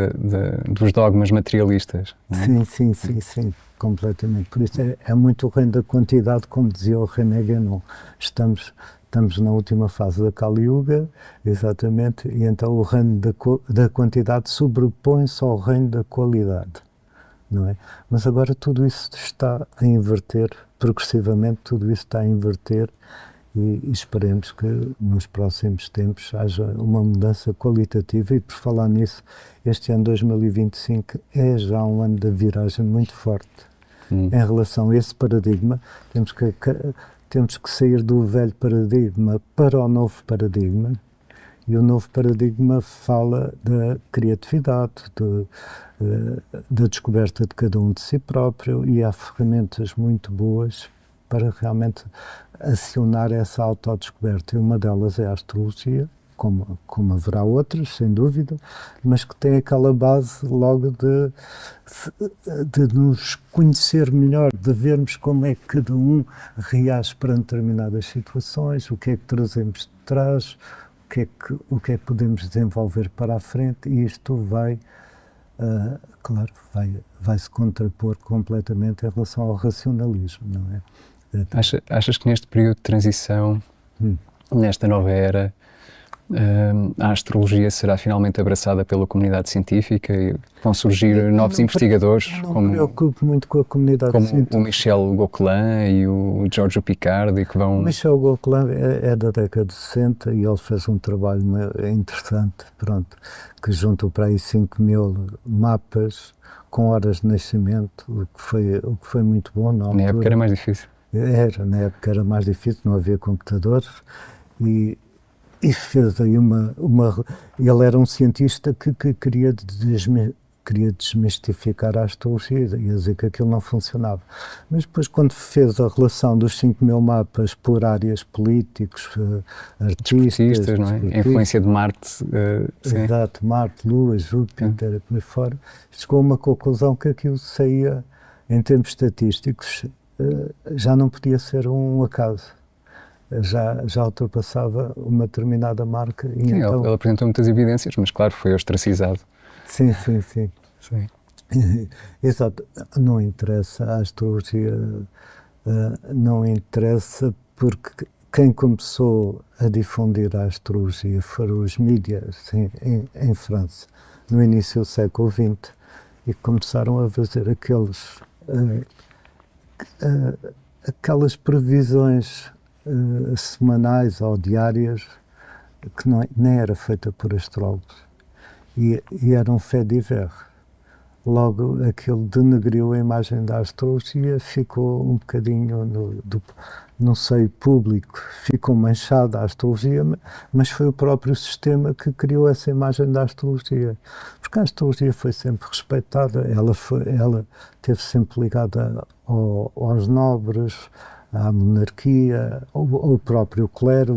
Dos dogmas materialistas. Não é? Sim, completamente. Por isso é muito o reino da quantidade, como dizia o René Guénon. Estamos na última fase da Kali Yuga, exatamente, e então o reino da quantidade sobrepõe-se ao reino da qualidade, não é? Mas agora tudo isso está a inverter, progressivamente tudo isso está a inverter, e esperemos que nos próximos tempos haja uma mudança qualitativa. E por falar nisso, este ano 2025 é já um ano de viragem muito forte em relação a esse paradigma. Temos que sair do velho paradigma para o novo paradigma, e o novo paradigma fala da criatividade, da descoberta de cada um de si próprio, e há ferramentas muito boas para realmente acionar essa autodescoberta. E uma delas é a astrologia, como haverá outras, sem dúvida, mas que tem aquela base logo de nos conhecer melhor, de vermos como é que cada um reage perante determinadas situações, o que é que trazemos de trás, o que é que podemos desenvolver para a frente, e isto vai se contrapor completamente em relação ao racionalismo, não é? Achas que neste período de transição, nesta nova era, a astrologia será finalmente abraçada pela comunidade científica e vão surgir novos investigadores? Não me preocupo muito com a comunidade científica. Como o Michel Gauquelin e o Giorgio Picardi, que vão... O Michel Gauquelin é da década de 60 e ele fez um trabalho interessante, que juntou para aí 5.000 mapas com horas de nascimento, o que foi muito bom na altura. Na época era mais difícil. Na época era mais difícil, não havia computadores, e fez aí ele era um cientista que queria desmistificar a astrologia, ia dizer que aquilo não funcionava. Mas depois, quando fez a relação dos 5.000 mapas por áreas políticos, artistas, não é? A influência de Marte. Exato, Marte, Lua, Júpiter, por aí fora, chegou a uma conclusão que aquilo saía, em termos estatísticos, já não podia ser um acaso, já ultrapassava uma determinada marca. E sim, então... ele apresentou muitas evidências, mas claro, foi ostracizado. Sim. Exato, não interessa, a astrologia não interessa, porque quem começou a difundir a astrologia foram os mídias em França, no início do século XX, e começaram a fazer aquelas previsões semanais ou diárias que nem era feita por astrólogos, e era um fait divers. Logo, aquilo denegriu a imagem da astrologia, ficou um bocadinho no seio público, ficou manchada a astrologia, mas foi o próprio sistema que criou essa imagem da astrologia. Porque a astrologia foi sempre respeitada, ela esteve sempre ligada aos nobres, à monarquia, ao próprio clero.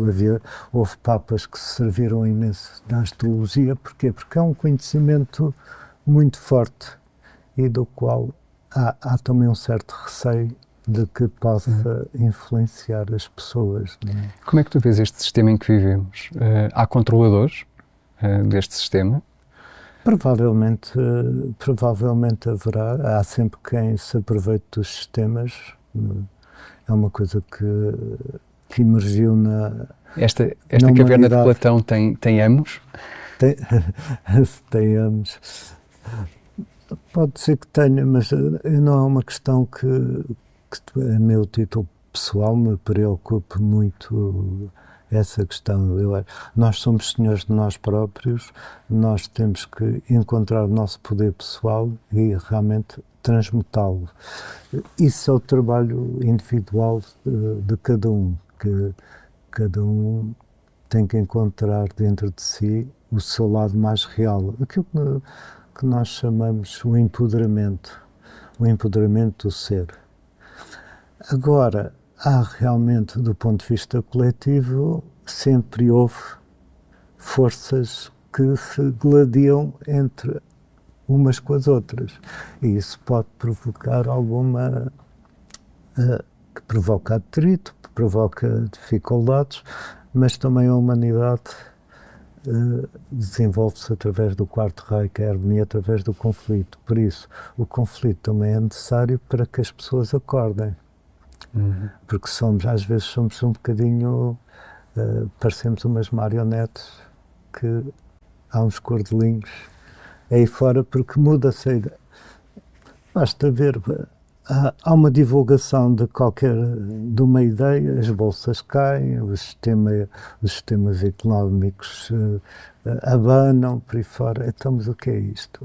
Houve papas que se serviram imenso da astrologia. Porquê? Porque é um conhecimento muito forte e do qual há também um certo receio de que possa influenciar as pessoas. Não é? Como é que tu vês este sistema em que vivemos? Há controladores deste sistema? Provavelmente haverá. Há sempre quem se aproveite dos sistemas. É uma coisa que emergiu na Esta na caverna de humanidade. Platão tem amos? Tenhamos. Pode ser que tenha, mas não é uma questão que a meu título pessoal me preocupe muito essa questão. Nós somos senhores de nós próprios, nós temos que encontrar o nosso poder pessoal e realmente transmutá-lo. Isso é o trabalho individual de cada um, que cada um tem que encontrar dentro de si o seu lado mais real, aquilo que nós chamamos o empoderamento do ser. Agora, há realmente, do ponto de vista coletivo, sempre houve forças que se gladiam entre umas com as outras. E isso pode provocar que provoca atrito, que provoca dificuldades, mas também a humanidade desenvolve-se através do quarto raio, que é a harmonia, através do conflito. Por isso, o conflito também é necessário para que as pessoas acordem. Porque às vezes somos um bocadinho, parecemos umas marionetes que há uns cordelinhos aí fora, porque muda-se a ideia. Basta ver, há uma divulgação de uma ideia, as bolsas caem, os sistemas económicos abanam por aí fora. Então, mas o que é isto?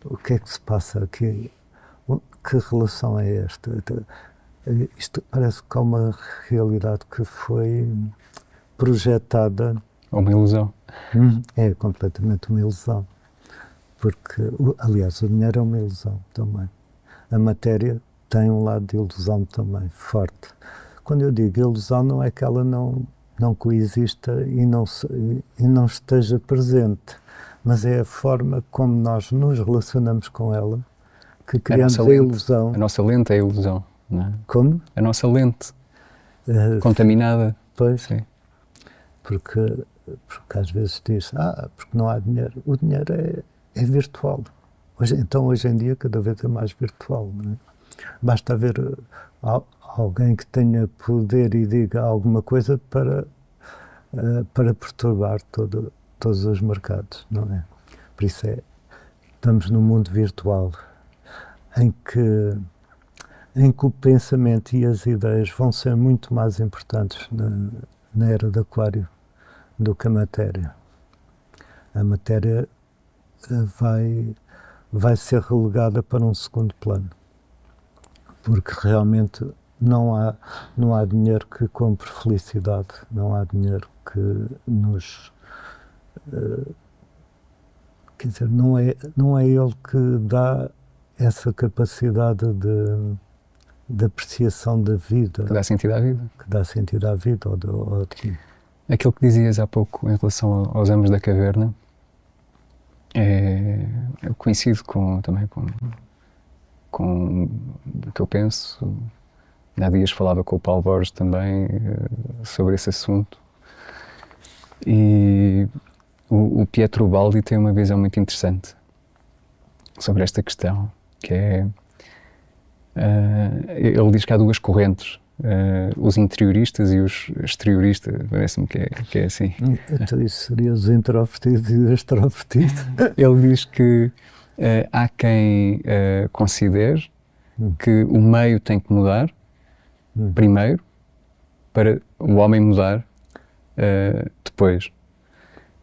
O que é que se passa aqui? Que relação é esta? Isto parece que é uma realidade que foi projetada. Ou uma ilusão? É completamente uma ilusão. Porque, aliás, o dinheiro é uma ilusão também. A matéria tem um lado de ilusão também, forte. Quando eu digo ilusão, não é que ela não coexista e não esteja presente, mas é a forma como nós nos relacionamos com ela que criamos a ilusão. A nossa lente é a ilusão, não é? Como? A nossa lente contaminada. Pois, sim. Porque às vezes diz, porque não há dinheiro. O dinheiro é virtual. Hoje em dia, cada vez é mais virtual. Não é? Basta haver alguém que tenha poder e diga alguma coisa para perturbar todos os mercados, não é? Por isso estamos num mundo virtual em que o pensamento e as ideias vão ser muito mais importantes na era de Aquário do que a matéria. A matéria vai ser relegada para um segundo plano, porque realmente não há dinheiro que compre felicidade, não há dinheiro que nos quer dizer, não é ele que dá essa capacidade de apreciação da vida, Que dá sentido à vida. que dá sentido à vida Aquilo que dizias há pouco em relação aos amos da caverna, eu coincido também com o que eu penso. Há dias falava com o Paulo Borges também sobre esse assunto, e o Pietro Baldi tem uma visão muito interessante sobre esta questão, que é, ele diz que há duas correntes, os interioristas e os exterioristas, parece-me que é assim. Então isso seria os introvertidos e os extrovertidos. Ele diz que há quem considere que o meio tem que mudar primeiro para o homem mudar depois,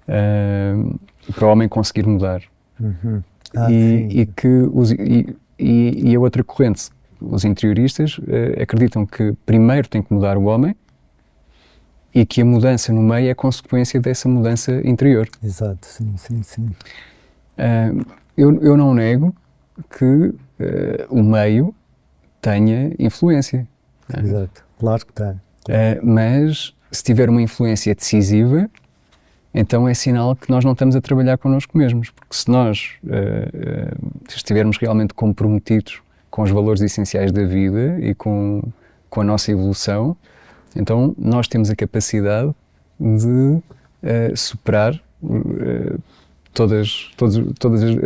para o homem conseguir mudar. E a outra corrente, os interioristas, acreditam que primeiro tem que mudar o homem e que a mudança no meio é consequência dessa mudança interior. Exato, sim. Eu não nego que o meio tenha influência. Exato, claro que tem. Mas se tiver uma influência decisiva, então é sinal que nós não estamos a trabalhar connosco mesmos, porque se nós estivermos realmente comprometidos com os valores essenciais da vida e com a nossa evolução, então nós temos a capacidade de superar todas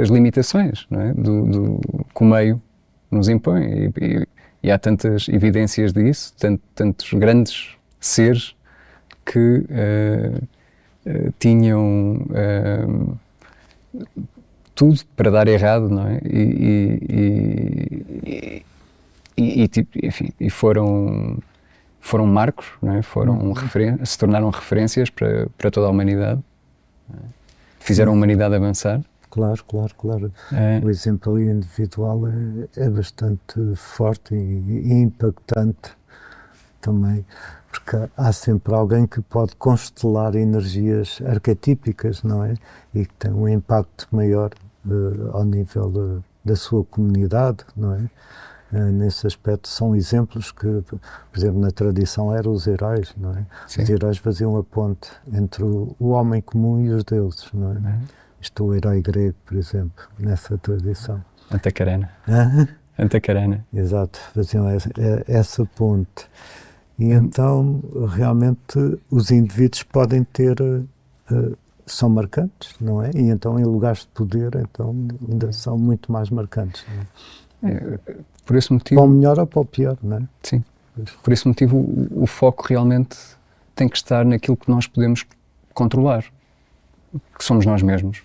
as limitações, não é? Que o meio nos impõe. E há tantas evidências disso, tantos grandes seres que tinham tudo para dar errado, não é? Enfim, foram marcos, não é? Se tornaram referências para toda a humanidade, fizeram a humanidade avançar. Claro. O exemplo ali individual é bastante forte e impactante também, porque há sempre alguém que pode constelar energias arquetípicas, não é? E que tem um impacto maior ao nível da sua comunidade, não é? Nesse aspecto são exemplos que, por exemplo, na tradição eram os heróis, não é? Sim. Os heróis faziam a ponte entre o homem comum e os deuses, não é? Isto o herói grego, por exemplo, nessa tradição. Antacarana. Antacarana. Exato, faziam essa ponte. E então, realmente, os indivíduos podem ter, são marcantes, não é? E então, em lugares de poder, então, ainda são muito mais marcantes, não é? Por esse motivo... Para o melhor ou para o pior, não é? Sim. Por esse motivo, o foco realmente tem que estar naquilo que nós podemos controlar, que somos nós mesmos.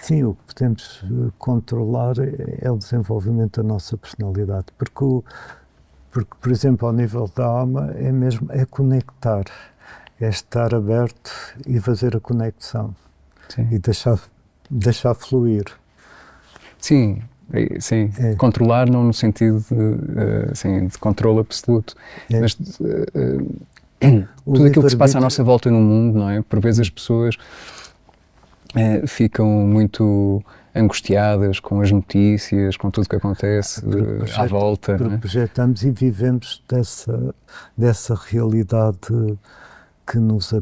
Sim, o que podemos controlar é o desenvolvimento da nossa personalidade, porque, por exemplo, ao nível da alma, é conectar, é estar aberto e fazer a conexão. Sim. E deixar fluir. Sim. Controlar não no sentido de controle absoluto, mas tudo aquilo que se passa à nossa volta no mundo, não é? Por vezes as pessoas ficam muito angustiadas com as notícias, com tudo o que acontece à volta. Porque projetamos e vivemos dessa realidade que nos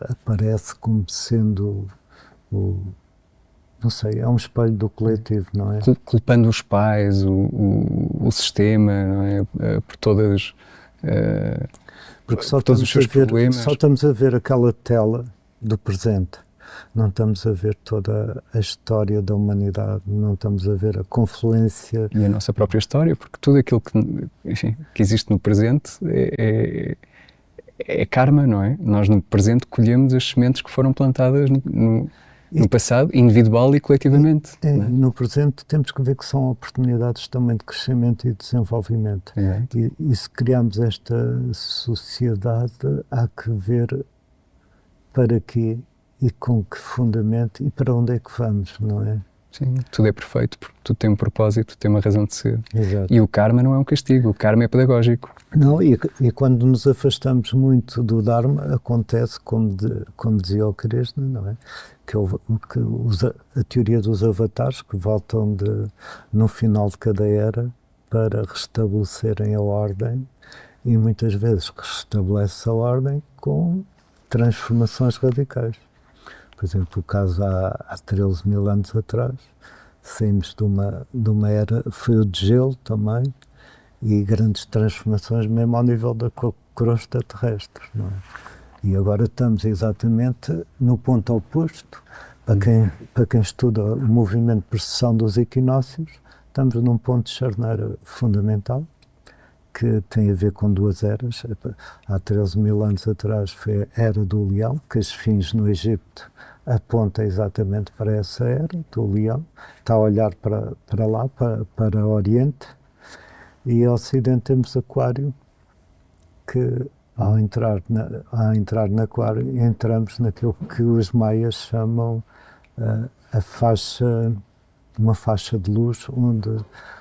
aparece como sendo não sei, é um espelho do coletivo, não é? Culpando os pais, o sistema, não é? Por todas... Porque todos os seus problemas. Só estamos a ver aquela tela do presente. Não estamos a ver toda a história da humanidade, não estamos a ver a confluência... E a nossa própria história, porque tudo aquilo que existe no presente é karma, não é? Nós no presente colhemos as sementes que foram plantadas no passado, individual e coletivamente. No presente temos que ver que são oportunidades também de crescimento e desenvolvimento. E se criarmos esta sociedade, há que ver para quê e com que fundamento e para onde é que vamos, não é? Sim, tudo é perfeito porque tudo tem um propósito, tem uma razão de ser. Exato. E o karma não é um castigo, o karma é pedagógico. Não, e quando nos afastamos muito do Dharma, acontece, como dizia o Krishna, não é? A teoria dos avatares que voltam no final de cada era para restabelecerem a ordem e muitas vezes restabelece a ordem com transformações radicais. Por exemplo, o caso há 13 mil anos atrás, saímos de uma era, foi o de gelo também, e grandes transformações mesmo ao nível da crosta terrestre, não é? E agora estamos exatamente no ponto oposto. Para quem estuda o movimento de precessão dos equinócios, estamos num ponto de charneira fundamental, que tem a ver com duas eras. Há 13 mil anos atrás foi a Era do Leão, que as esfinges no Egito aponta exatamente para essa era do Leão, está a olhar para lá, para o Oriente, e ao Ocidente temos Aquário, que ao entrar no Aquário entramos naquilo que os maias chamam uma faixa de luz, onde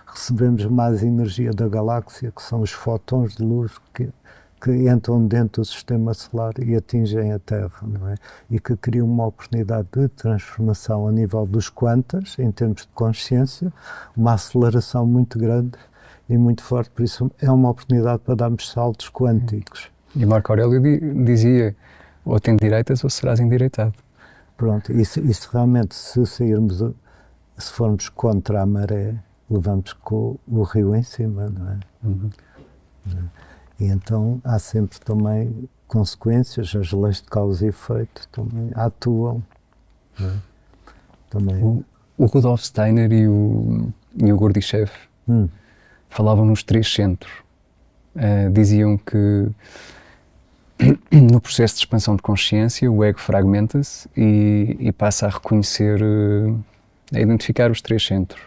recebemos mais energia da galáxia, que são os fótons de luz que entram dentro do sistema solar e atingem a Terra, não é? E que criam uma oportunidade de transformação a nível dos quantas, em termos de consciência, uma aceleração muito grande e muito forte, por isso é uma oportunidade para darmos saltos quânticos. E Marco Aurélio dizia, ou te endireitas ou serás endireitado. Pronto, isso realmente, se sairmos se formos contra a maré, levamos com o rio em cima, não é? Uhum. E então há sempre também consequências, as leis de causa e efeito também atuam. Não é? Também. O Rudolf Steiner e o Gurdjieff falavam nos 3 centros. Diziam que no processo de expansão de consciência o ego fragmenta-se e passa a reconhecer, a identificar os 3 centros.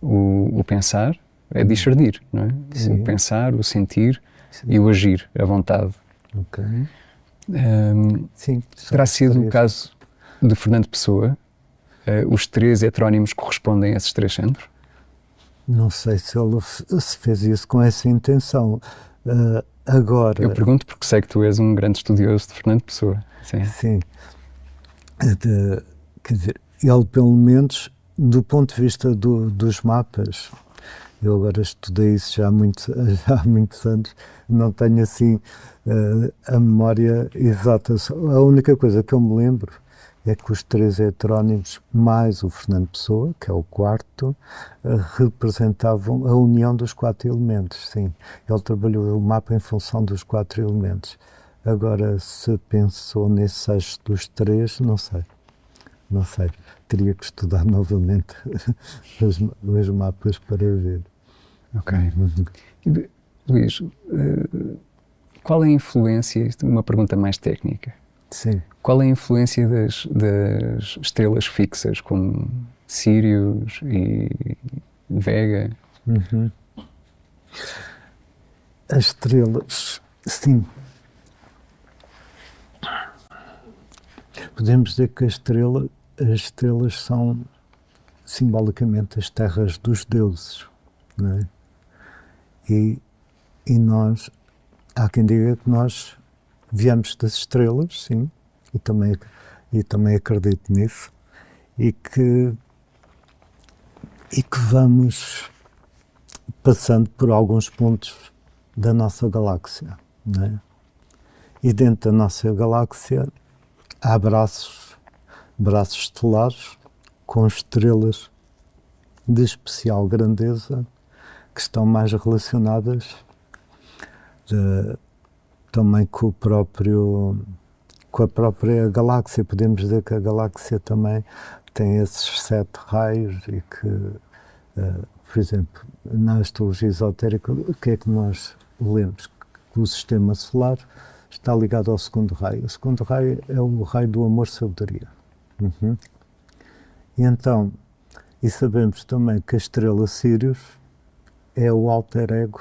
O pensar, é discernir, não é? Sim. O pensar, o sentir Sim. e o agir, a vontade. Ok. Sim. Terá sido o caso de Fernando Pessoa? Os 3 heterónimos correspondem a esses 3 centros? Não sei se ele se fez isso com essa intenção. Agora... Eu pergunto porque sei que tu és um grande estudioso de Fernando Pessoa. Sim. Sim. Quer dizer, ele pelo menos, do ponto de vista dos mapas, eu agora estudei isso já há muitos anos, não tenho assim a memória exata. A única coisa que eu me lembro é que os 3 heterónimos, mais o Fernando Pessoa, que é o 4º, representavam a união dos 4 elementos, sim. Ele trabalhou o mapa em função dos 4 elementos. Agora, se pensou nesse eixo dos 3, não sei. Não sei. Teria que estudar novamente os mapas para ver. Ok. Luís, qual é a influência, isto é uma pergunta mais técnica, Sim. qual é a influência das estrelas fixas, como Sirius e Vega? Uhum. As estrelas, sim. Podemos dizer que as estrelas são simbolicamente as terras dos deuses, não é? E nós, há quem diga que nós viemos das estrelas, sim, e também acredito nisso, e que vamos passando por alguns pontos da nossa galáxia, não é? E dentro da nossa galáxia há braços estelares com estrelas de especial grandeza que estão mais relacionadas também com a própria galáxia. Podemos dizer que a galáxia também tem esses 7 raios e que, por exemplo, na astrologia esotérica, o que é que nós lemos? Que o sistema solar está ligado ao 2º raio. O 2º raio é o raio do amor-sabedoria. Uhum. E então, e sabemos também que a estrela Sirius é o alter ego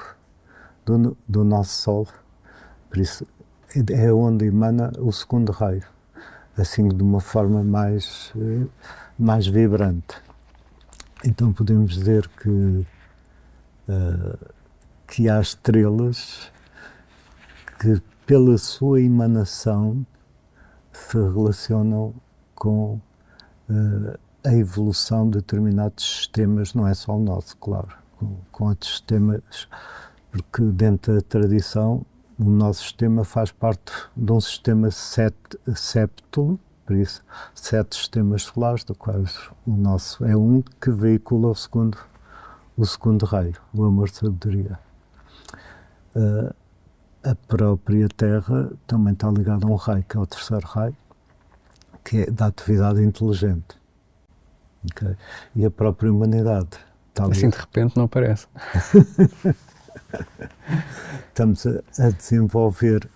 do nosso Sol, por isso é onde emana o 2º raio, assim de uma forma mais vibrante. Então podemos dizer que há estrelas que pela sua emanação se relacionam com a evolução de determinados sistemas, não é só o nosso, claro, com outros sistemas, porque dentro da tradição o nosso sistema faz parte de um sistema séptulo, por isso 7 sistemas solares, do quais o nosso é um que veicula o segundo raio, o amor-sabedoria. A própria Terra também está ligada a um raio, que é o 3º raio, que é da atividade inteligente. Okay? E a própria humanidade está ligada. Assim de repente não parece. Estamos a desenvolver.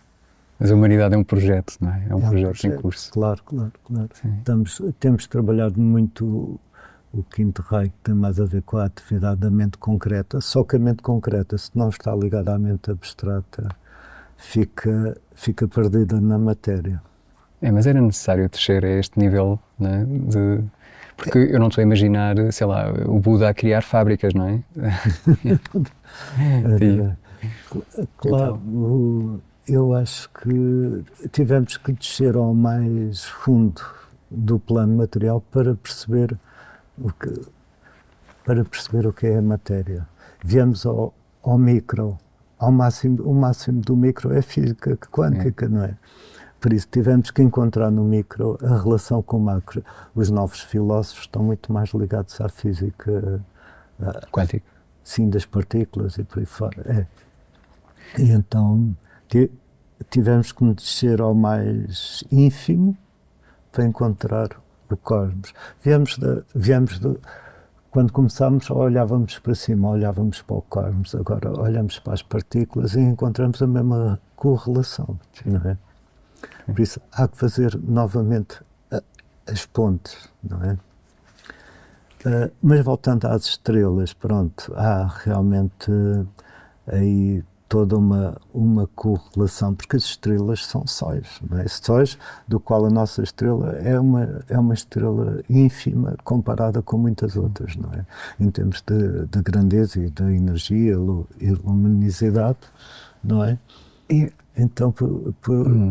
Mas a humanidade é um projeto, não é? É um projeto em curso. Claro. Temos trabalhado muito o 5º raio, que tem mais a ver com a atividade da mente concreta, só que a mente concreta, se não está ligada à mente abstrata, fica perdida na matéria. Mas era necessário descer a este nível, não é? Porque eu não estou a imaginar, sei lá, o Buda a criar fábricas, não é? Claro, então, eu acho que tivemos que descer ao mais fundo do plano material para perceber o que é a matéria. Viemos ao micro, o máximo do micro é física quântica, não é? Por isso tivemos que encontrar no micro a relação com o macro. Os novos filósofos estão muito mais ligados à física quântica. Sim, das partículas e por aí fora. E então tivemos que descer ao mais ínfimo para encontrar o cosmos. Quando começámos, olhávamos para cima, olhávamos para o cosmos, agora olhamos para as partículas e encontramos a mesma correlação, não é? Por isso, há que fazer novamente as pontes, não é? Mas voltando às estrelas, pronto, há realmente aí toda uma correlação, porque as estrelas são sóis, não é? Sóis do qual a nossa estrela é uma estrela ínfima comparada com muitas outras, não é? Em termos de grandeza e de energia e luminosidade, não é? E então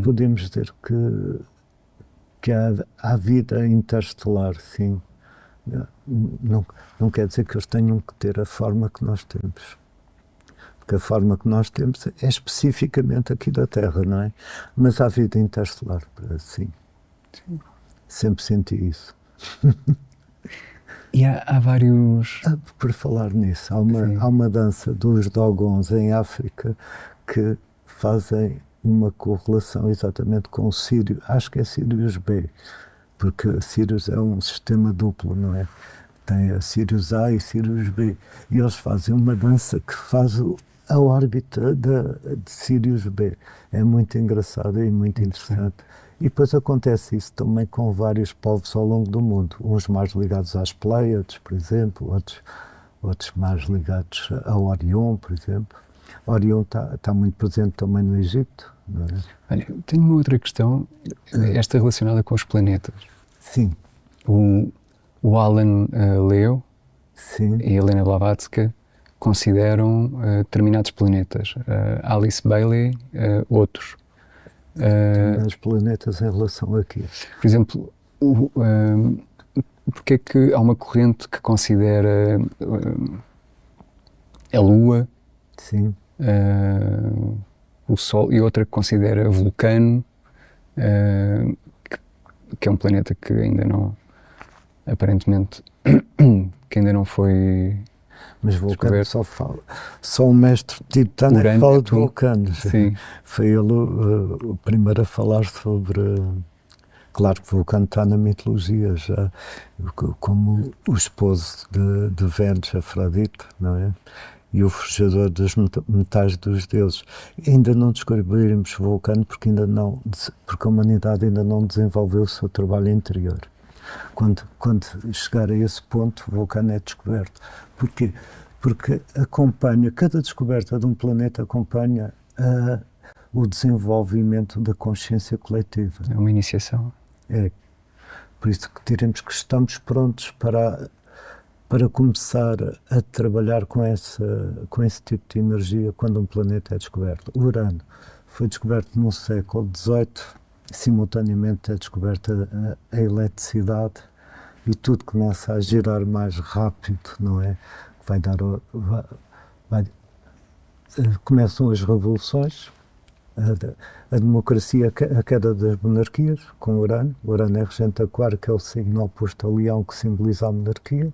podemos dizer que há vida interestelar, sim. Não quer dizer que eles tenham que ter a forma que nós temos. Porque a forma que nós temos é especificamente aqui da Terra, não é? Mas há vida interestelar, sim. Sempre senti isso. E há vários... Por falar nisso, há uma dança dos Dogons em África que fazem uma correlação exatamente com o Sírio, acho que é Sirius B, porque Sirius é um sistema duplo, não é? Tem a Sirius A e Sirius B, e eles fazem uma dança que faz a órbita de Sirius B. É muito engraçado e muito interessante. E depois acontece isso também com vários povos ao longo do mundo, uns mais ligados às Pleiades, por exemplo, outros mais ligados ao Orion, por exemplo. Orion está muito presente também no Egito, não é? Olha, tenho uma outra questão, esta relacionada com os planetas. Sim. O Alan Leo Sim. e a Helena Blavatsky consideram determinados planetas. Alice Bailey, outros. Os planetas em relação a quê? Por exemplo, porque é que há uma corrente que considera a Lua, sim, o Sol, e outra que considera Vulcano, que é um planeta que ainda não, aparentemente, que ainda não foi... Mas Vulcano só o mestre tibetano é que fala de vulcanos. Sim. Foi ele o primeiro a falar sobre... Claro que Vulcano está na mitologia já, como o esposo de Vênus, Afrodite, não é? E o forjador dos metais dos deuses. Ainda não descobrimos Vulcano porque a humanidade ainda não desenvolveu o seu trabalho interior. Quando chegar a esse ponto, Vulcano é descoberto. Porquê? Porque cada descoberta de um planeta acompanha o desenvolvimento da consciência coletiva. É uma iniciação. É. Por isso que diremos que estamos prontos para começar a trabalhar com esse tipo de energia quando um planeta é descoberto. O Urano foi descoberto no século XVIII, simultaneamente é descoberta a eletricidade e tudo começa a girar mais rápido, não é? Começam as revoluções, a democracia, a queda das monarquias, com Urano. Urano é regente Aquário, que é o signo oposto a Leão, que simboliza a monarquia,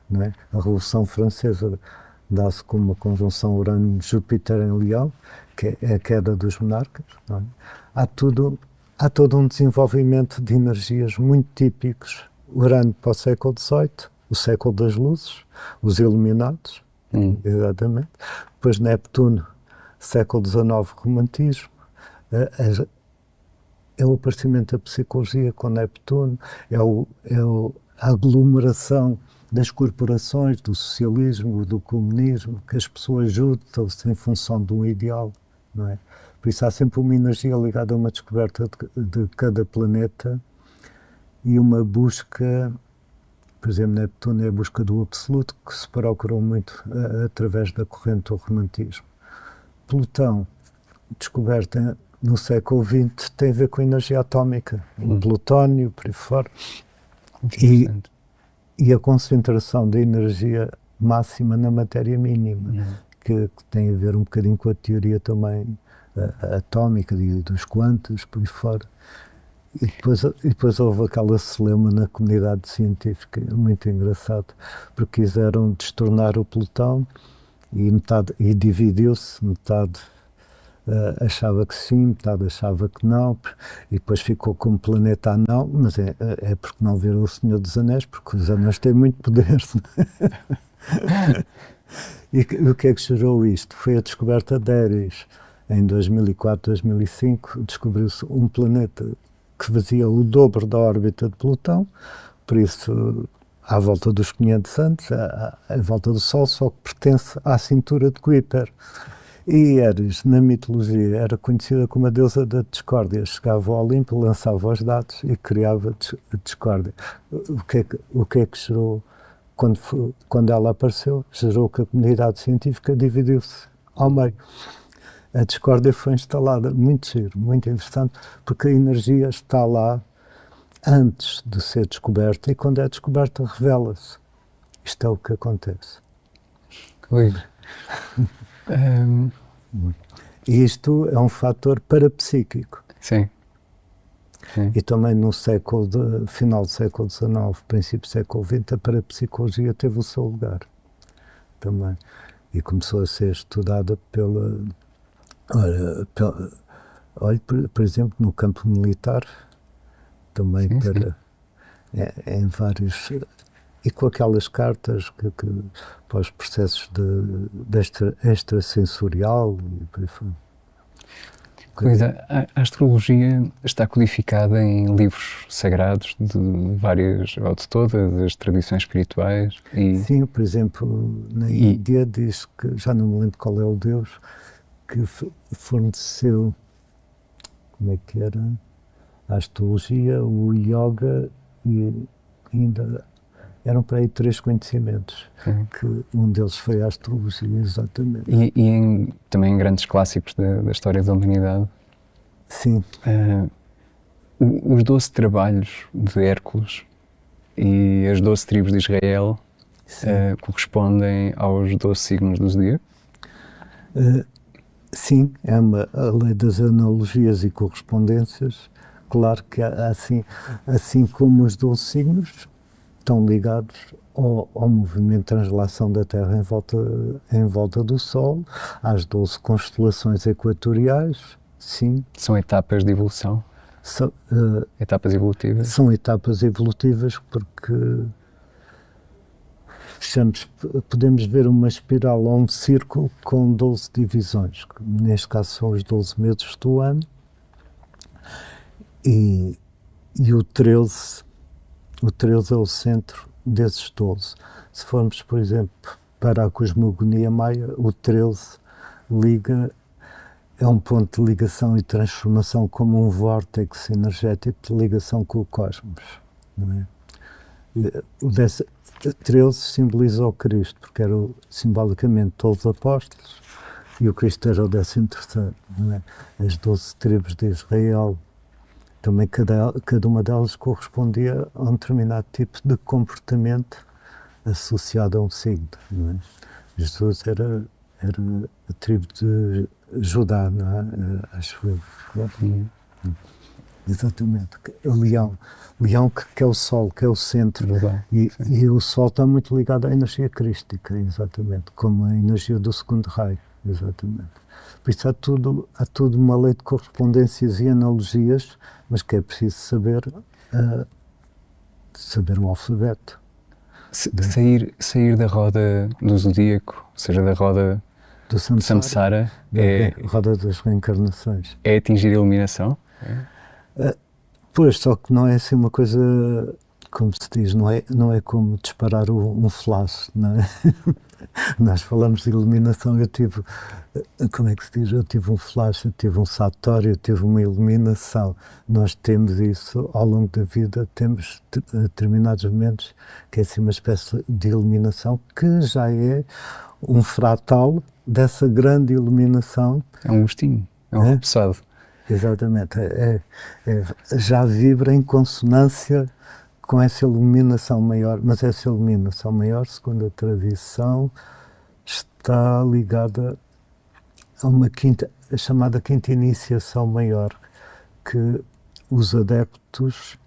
não é? A Revolução Francesa dá-se com uma conjunção Urano-Júpiter em Leão, que é a queda dos monarcas, não é? Há todo um desenvolvimento de energias muito típicos. Urano para o século XVIII, o século das luzes, os iluminados, exatamente. Depois Neptuno, século XIX, romantismo. É o aparecimento da psicologia com Neptuno, a aglomeração das corporações, do socialismo, do comunismo, que as pessoas juntam-se em função de um ideal, não é? Por isso há sempre uma energia ligada a uma descoberta de cada planeta e uma busca, por exemplo, Neptuno é a busca do absoluto, que se procurou muito através da corrente do romantismo. Plutão, descoberta no século XX, tem a ver com a energia atómica, o plutónio, por aí fora, e a concentração da energia máxima na matéria mínima, que tem a ver um bocadinho com a teoria também atómica dos quantos, por aí fora. E depois houve aquela celeuma na comunidade científica, muito engraçado, porque quiseram destornar o Plutão e dividiu-se, metade achava que sim, metade achava que não, e depois ficou como planeta anão, mas é porque não viram o Senhor dos Anéis, porque os anéis têm muito poder. E o que é que gerou isto? Foi a descoberta de Eris. Em 2004, 2005, descobriu-se um planeta que fazia o dobro da órbita de Plutão, por isso à volta dos 500 anos, à volta do Sol, só que pertence à cintura de Kuiper. E Eris, na mitologia, era conhecida como a deusa da discórdia. Chegava ao Olimpo, lançava os dados e criava a discórdia. O que é que gerou, quando ela apareceu, gerou que a comunidade científica dividiu-se ao meio. A discórdia foi instalada, muito giro, muito interessante, porque a energia está lá antes de ser descoberta e quando é descoberta revela-se. Isto é o que acontece. Oi. E isto é um fator parapsíquico. Sim. Sim. E também no final do século XIX, princípio do século XX, a parapsicologia teve o seu lugar também. E começou a ser estudada olha, por exemplo, no campo militar, também em vários... E com aquelas cartas para os processos de extrasensorial e por aí fora. Pois, a astrologia está codificada em livros sagrados ou de todas as tradições espirituais. Sim, por exemplo, na Índia diz que, já não me lembro qual é o deus, que forneceu, como é que era, a astrologia, o yoga e ainda eram para aí 3 conhecimentos, que um deles foi a astrologia, exatamente. E também em grandes clássicos da história da humanidade. Sim. Os 12 trabalhos de Hércules e as 12 tribos de Israel correspondem aos 12 signos do zodíaco? Sim, é a lei das analogias e correspondências. Claro que assim como os 12 signos estão ligados ao movimento de translação da Terra em volta do Sol, às 12 constelações equatoriais, sim. São etapas de evolução? Etapas evolutivas? São etapas evolutivas porque podemos ver uma espiral ou um círculo com 12 divisões, que neste caso são os 12 meses do ano, e o 13 é o centro desses 12. Se formos, por exemplo, para a cosmogonia maia, o 13 é um ponto de ligação e transformação, como um vórtice energético de ligação com o cosmos. Não é? O 13 simboliza o Cristo, porque era simbolicamente todos os apóstolos, e o Cristo era o 13º. Não é? As 12 tribos de Israel, também cada uma delas correspondia a um determinado tipo de comportamento associado a um signo. Não é? Jesus era a tribo de Judá, não é? Acho eu. Exatamente. Leão que é o Sol, que é o centro. E o Sol está muito ligado à energia crística, exatamente, como a energia do segundo raio, exatamente. Por isso há tudo uma lei de correspondências e analogias, mas que é preciso saber o alfabeto. Sair da roda do zodíaco, ou seja, da roda do Samsara, roda das reencarnações. É atingir a iluminação? Pois, só que não é assim uma coisa, como se diz, não é como disparar um flash, não é? Nós falamos de iluminação, eu tive, como é que se diz? Eu tive um flash, eu tive um satori, eu tive uma iluminação. Nós temos isso ao longo da vida, temos determinados momentos que é assim uma espécie de iluminação que já é um fratal dessa grande iluminação. É um gostinho, é um repousado. Exatamente, já vibra em consonância com essa iluminação maior, mas essa iluminação maior, segundo a tradição, está ligada a uma a chamada quinta iniciação maior, que os adeptos,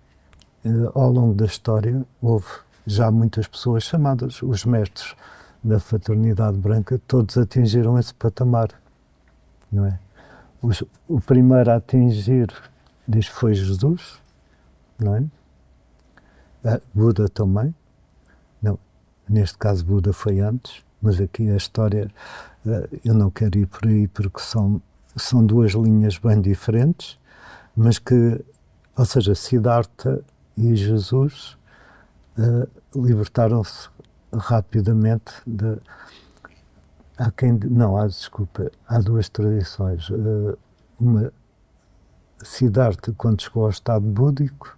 ao longo da história, houve já muitas pessoas chamadas os mestres da fraternidade branca, todos atingiram esse patamar, não é? O primeiro a atingir, diz, foi Jesus, não é? Buda também, não, neste caso Buda foi antes, mas aqui a história, eu não quero ir por aí porque são duas linhas bem diferentes, mas que, ou seja, Siddhartha e Jesus libertaram-se rapidamente de... há duas tradições. Siddhartha, quando chegou ao estado búdico,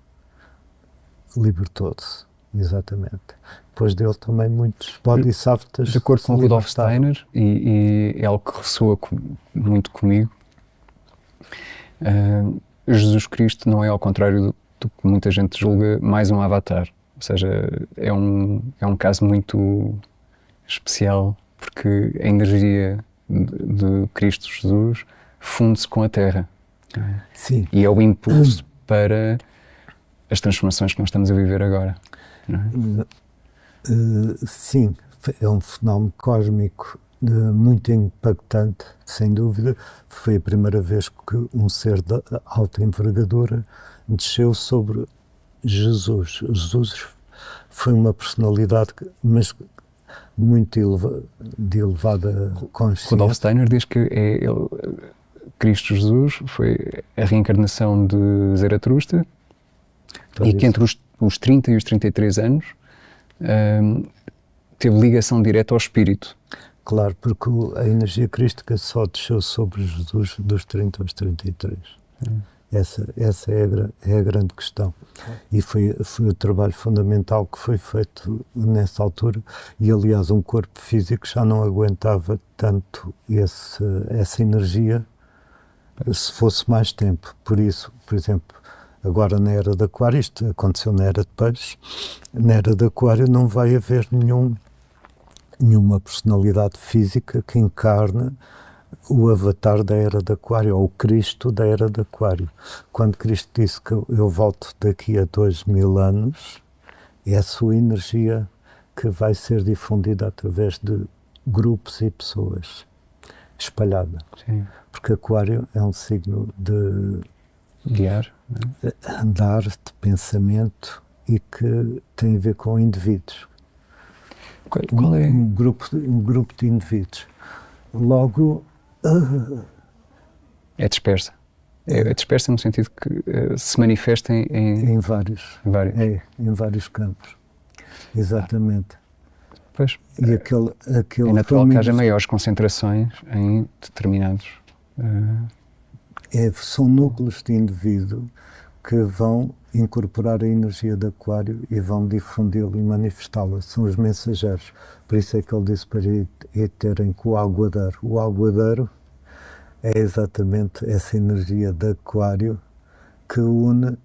libertou-se, exatamente. Depois dele também muitos bodhisattvas. De acordo com o Rudolf Steiner, e é algo que ressoa muito comigo, Jesus Cristo não é, ao contrário do que muita gente julga, mais um avatar. Ou seja, é um caso muito especial, porque a energia de Cristo Jesus funde-se com a Terra. Sim. E é o impulso para as transformações que nós estamos a viver agora. Não é? Sim, é um fenómeno cósmico muito impactante, sem dúvida. Foi a primeira vez que um ser de alta envergadura desceu sobre Jesus. Jesus foi uma personalidade, mas muito de elevada consciência. Rudolf Steiner diz que Cristo Jesus foi a reencarnação de Zaratustra, e que entre os 30 e os 33 anos teve ligação direta ao espírito. Claro, porque a energia crística só desceu sobre Jesus dos 30 aos 33. Essa é a grande questão. E foi o trabalho fundamental que foi feito nessa altura, e aliás um corpo físico já não aguentava tanto essa energia se fosse mais tempo. Por isso, por exemplo, agora na Era de Aquário, isto aconteceu na Era de Peixe, na Era de Aquário não vai haver nenhuma personalidade física que encarne o avatar da Era de Aquário, ou o Cristo da Era de Aquário. Quando Cristo disse que eu volto daqui a 2000 anos, é a sua energia que vai ser difundida através de grupos e pessoas, espalhada. Sim. Porque Aquário é um signo de ar, andar, de pensamento, e que tem a ver com indivíduos. Qual é? Um grupo de indivíduos. Logo... É dispersa. É dispersa no sentido que se manifesta em vários campos. Exatamente. Pois, e aquele é natural que haja maiores concentrações em determinados... São núcleos de indivíduo que vão incorporar a energia de Aquário e vão difundi-la e manifestá-la. São os mensageiros. Por isso é que ele disse para ir terem com o aguadeiro. O aguadeiro é exatamente essa energia de Aquário que une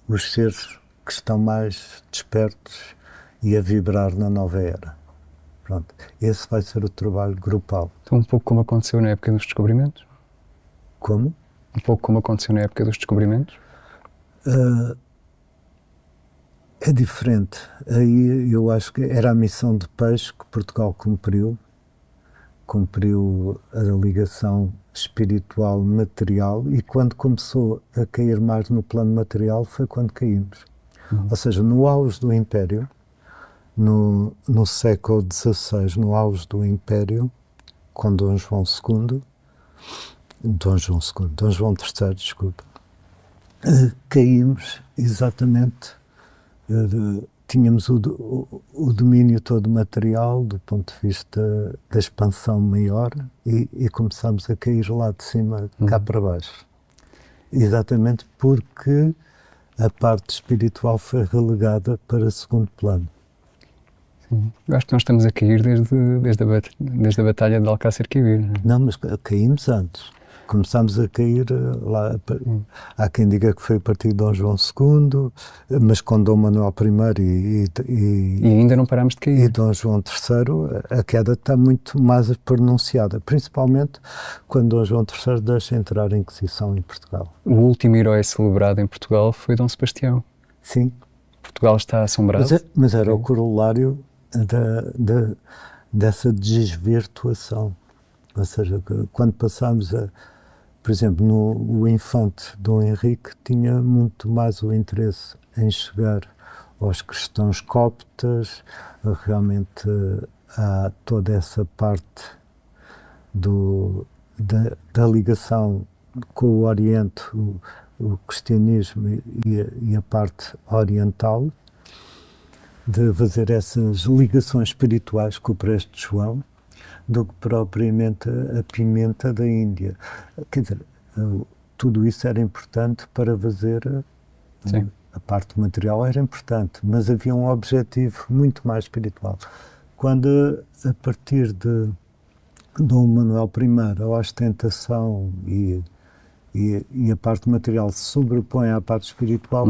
os seres que estão mais despertos e a vibrar na nova era. Pronto. Esse vai ser o trabalho grupal. Então, um pouco como aconteceu na época dos descobrimentos? Como? Um pouco como aconteceu na época dos descobrimentos? É diferente. Aí eu acho que era a missão de Peixe que Portugal cumpriu a ligação espiritual material, e quando começou a cair mais no plano material foi quando caímos. Ou seja, no auge do Império, no século XVI, no auge do Império, com Dom João III, desculpa, caímos exatamente, tínhamos o domínio todo material do ponto de vista da expansão maior, e começámos a cair lá de cima, cá para baixo. Exatamente porque a parte espiritual foi relegada para segundo plano. Sim. Eu acho que nós estamos a cair desde a Batalha de Alcácer Quibir. Não, mas caímos antes. Começámos a cair lá. Há quem diga que foi a partir de Dom João II, mas com Dom Manuel I E ainda não parámos de cair. e Dom João III, a queda está muito mais pronunciada, principalmente quando Dom João III deixa entrar a Inquisição em Portugal. O último herói celebrado em Portugal foi Dom Sebastião. Sim. Portugal está assombrado. Mas era o corolário dessa desvirtuação. Ou seja, quando passámos a... Por exemplo, o infante Dom Henrique tinha muito mais o interesse em chegar aos cristãos coptas, realmente há toda essa parte da ligação com o Oriente, o cristianismo e a parte oriental, de fazer essas ligações espirituais com o Preste João, do que propriamente a pimenta da Índia. Quer dizer, tudo isso era importante para fazer. Sim. A parte material era importante, mas havia um objetivo muito mais espiritual. Quando, a partir de Dom Manuel I, a ostentação e a parte material se sobrepõe à parte espiritual,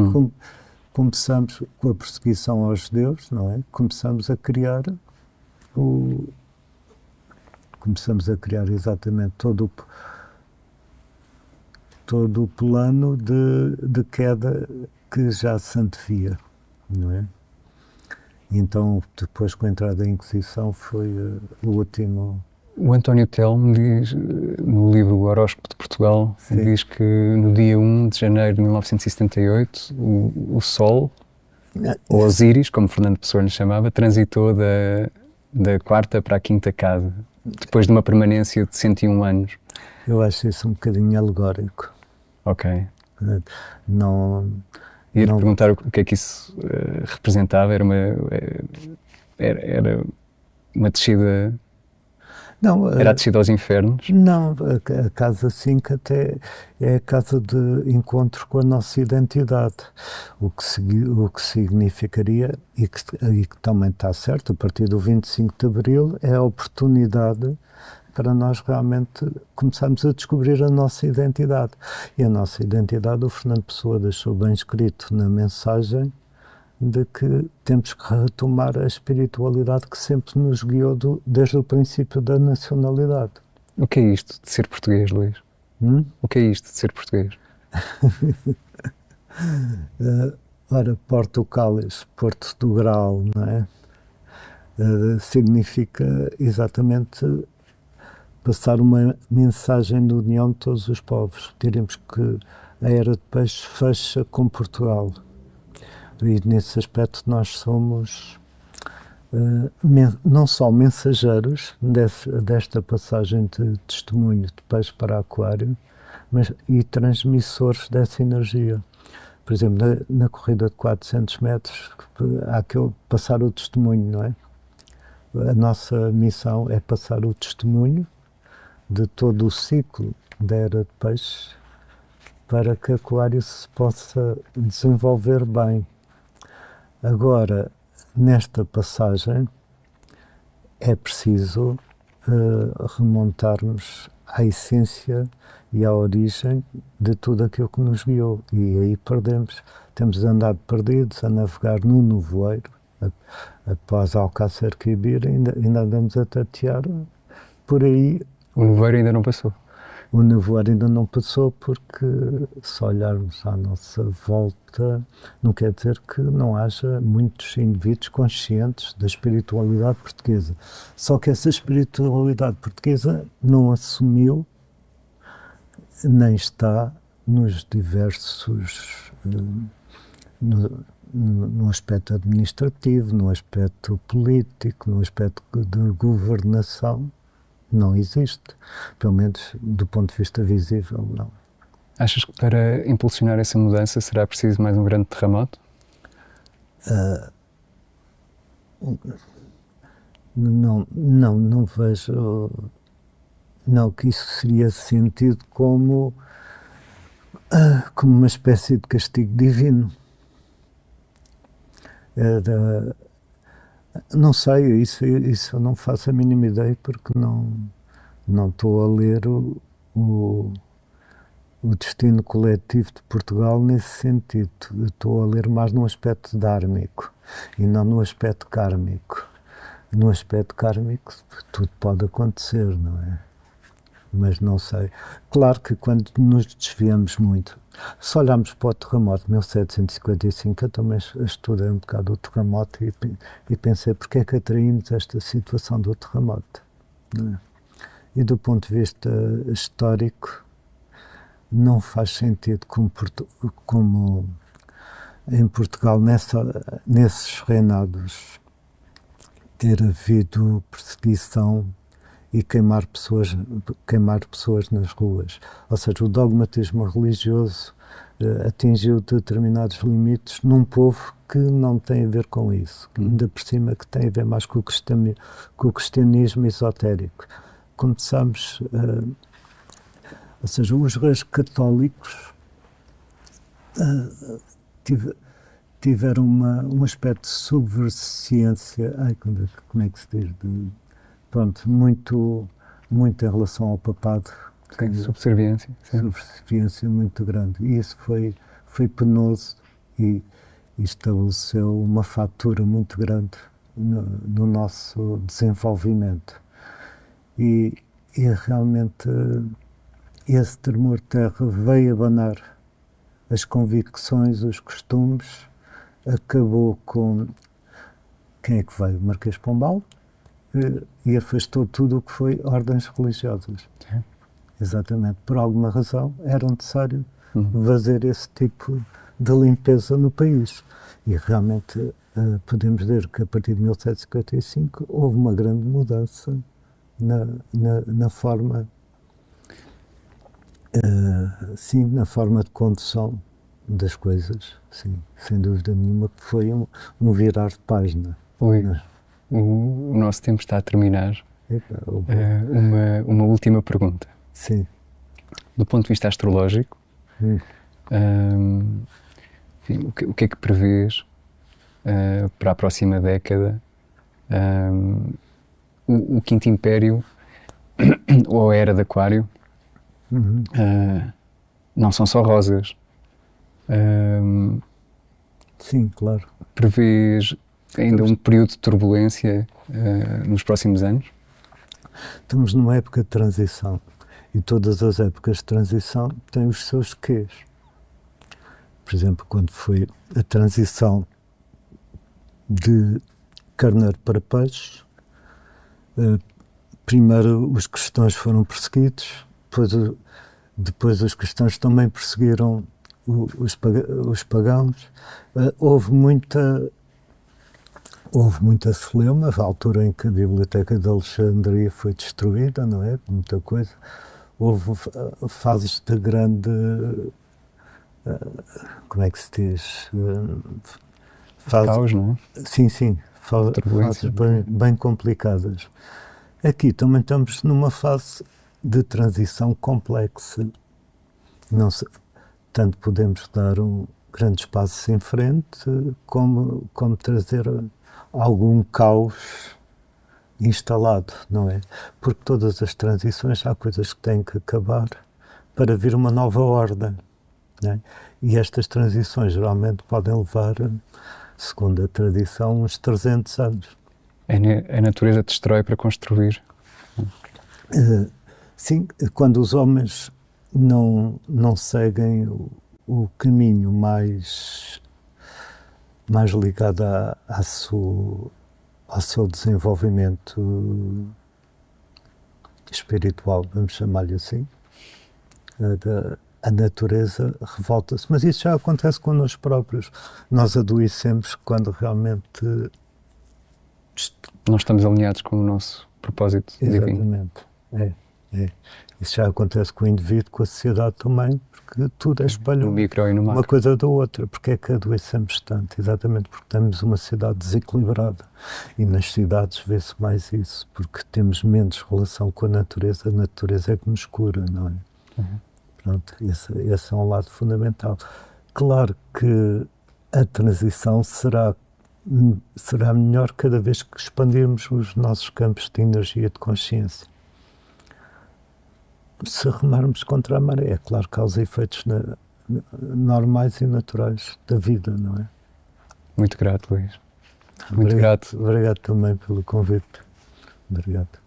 começamos com a perseguição aos judeus, não é? Começamos a criar exatamente todo o plano de queda que já se antevia, não é? Então, depois, com a entrada da Inquisição, foi o último... O António Telmo diz, no livro O Horóscopo de Portugal, diz que no dia 1 de janeiro de 1978, o Sol, ou Osíris, como Fernando Pessoa lhe chamava, transitou da quarta para a quinta casa, depois de uma permanência de 101 anos. Eu acho isso um bocadinho alegórico. Ok. Não... Ia-lhe perguntar o que é que isso representava. Era uma descida... Não, era a descida aos infernos? Não, a casa 5 até é a casa de encontro com a nossa identidade, o que significaria, e que também está certo, a partir do 25 de Abril, é a oportunidade para nós realmente começarmos a descobrir a nossa identidade. E a nossa identidade, o Fernando Pessoa deixou bem escrito na mensagem, de que temos que retomar a espiritualidade que sempre nos guiou desde o princípio da nacionalidade. O que é isto de ser português, Luís? O que é isto de ser português? Ora, Porto Cálice, Porto do Grau, não é? Significa exatamente passar uma mensagem de união de todos os povos. Diremos que a Era de Peixe fecha com Portugal. E nesse aspecto nós somos não só mensageiros desta passagem de testemunho de peixe para aquário, mas e transmissores dessa energia. Por exemplo, na corrida de 400 metros, há que passar o testemunho, não é? A nossa missão é passar o testemunho de todo o ciclo da Era de Peixe para que Aquário se possa desenvolver bem. Agora, nesta passagem, é preciso remontarmos à essência e à origem de tudo aquilo que nos guiou. E aí temos andado perdidos a navegar no nevoeiro. Após Alcácer Quibir, ainda andamos a tatear por aí. O nevoeiro ainda não passou? O nevoeiro ainda não passou porque, se olharmos à nossa volta, não quer dizer que não haja muitos indivíduos conscientes da espiritualidade portuguesa. Só que essa espiritualidade portuguesa não assumiu, nem está nos diversos... no aspecto administrativo, no aspecto político, no aspecto de governação. Não existe, pelo menos do ponto de vista visível, não. Achas que para impulsionar essa mudança será preciso mais um grande terremoto? Não vejo, não, que isso seria sentido como uma espécie de castigo divino. Não sei, isso eu não faço a mínima ideia porque não estou a ler o, o destino coletivo de Portugal nesse sentido. Eu estou a ler mais num aspecto dármico e não no aspecto kármico. No aspecto kármico tudo pode acontecer, não é? Mas não sei. Claro que quando nos desviamos muito, se olharmos para o terremoto de 1755, eu também estudei um bocado o terremoto e pensei porque é que atraímos esta situação do terremoto, não é? E do ponto de vista histórico, não faz sentido como em Portugal, nesses reinados, ter havido perseguição e queimar pessoas nas ruas. Ou seja, o dogmatismo religioso atingiu determinados limites num povo que não tem a ver com isso, ainda por cima que tem a ver mais com o cristianismo esotérico. Como sabes, ou seja, os reis católicos tiveram um aspecto de subversiência, como é que se diz? Pronto, muito em relação ao papado. Subserviência. Sim. Subserviência muito grande. E isso foi penoso e estabeleceu uma fatura muito grande no nosso desenvolvimento. E realmente esse tremor de terra veio abanar as convicções, os costumes, acabou com... Quem é que veio? Marquês de Pombal? E afastou tudo o que foi ordens religiosas. Sim. Exatamente. Por alguma razão era necessário fazer esse tipo de limpeza no país. E realmente podemos dizer que a partir de 1755 houve uma grande mudança na forma na forma de condução das coisas, sim, sem dúvida nenhuma, que foi um virar de página. Oi. O nosso tempo está a terminar. Epa, uma última pergunta. Sim. Do ponto de vista astrológico, enfim, o que é que prevês para a próxima década? O Quinto Império, ou a Era de Aquário, não são só rosas. Sim, claro. Prevês ainda um período de turbulência nos próximos anos? Estamos numa época de transição e todas as épocas de transição têm os seus quês. Por exemplo, quando foi a transição de carneiro para peixe, primeiro os cristãos foram perseguidos, depois os cristãos também perseguiram os pagãos. Houve muita celeuma, a altura em que a Biblioteca de Alexandria foi destruída, não é? Muita coisa. Houve fases de grande... como é que se diz? Caos, não é? Sim. Fases bem complicadas. Aqui também estamos numa fase de transição complexa. Não sei, tanto podemos dar grandes passos em frente, como trazer algum caos instalado, não é? Porque todas as transições há coisas que têm que acabar para vir uma nova ordem, não é? E estas transições geralmente podem levar, segundo a tradição, uns 300 anos. A natureza destrói para construir. Sim, quando os homens não seguem o caminho mais ligado ao seu desenvolvimento espiritual, vamos chamar-lhe assim, a natureza revolta-se. Mas isso já acontece com nós próprios. Nós adoecemos quando realmente... Não estamos alinhados com o nosso propósito divino. Exatamente. Isso já acontece com o indivíduo, com a sociedade também, porque tudo é espelho no micro e no macro. Uma coisa da outra. Porque é que adoecemos tanto? Exatamente porque temos uma sociedade desequilibrada. E nas cidades vê-se mais isso, porque temos menos relação com a natureza é que nos cura, não é? Pronto, esse é um lado fundamental. Claro que a transição será melhor cada vez que expandirmos os nossos campos de energia de consciência. se remarmos contra a maré, é claro, causa efeitos normais e naturais da vida, não é? Muito grato, Luís. Muito grato. Obrigado também pelo convite. Obrigado.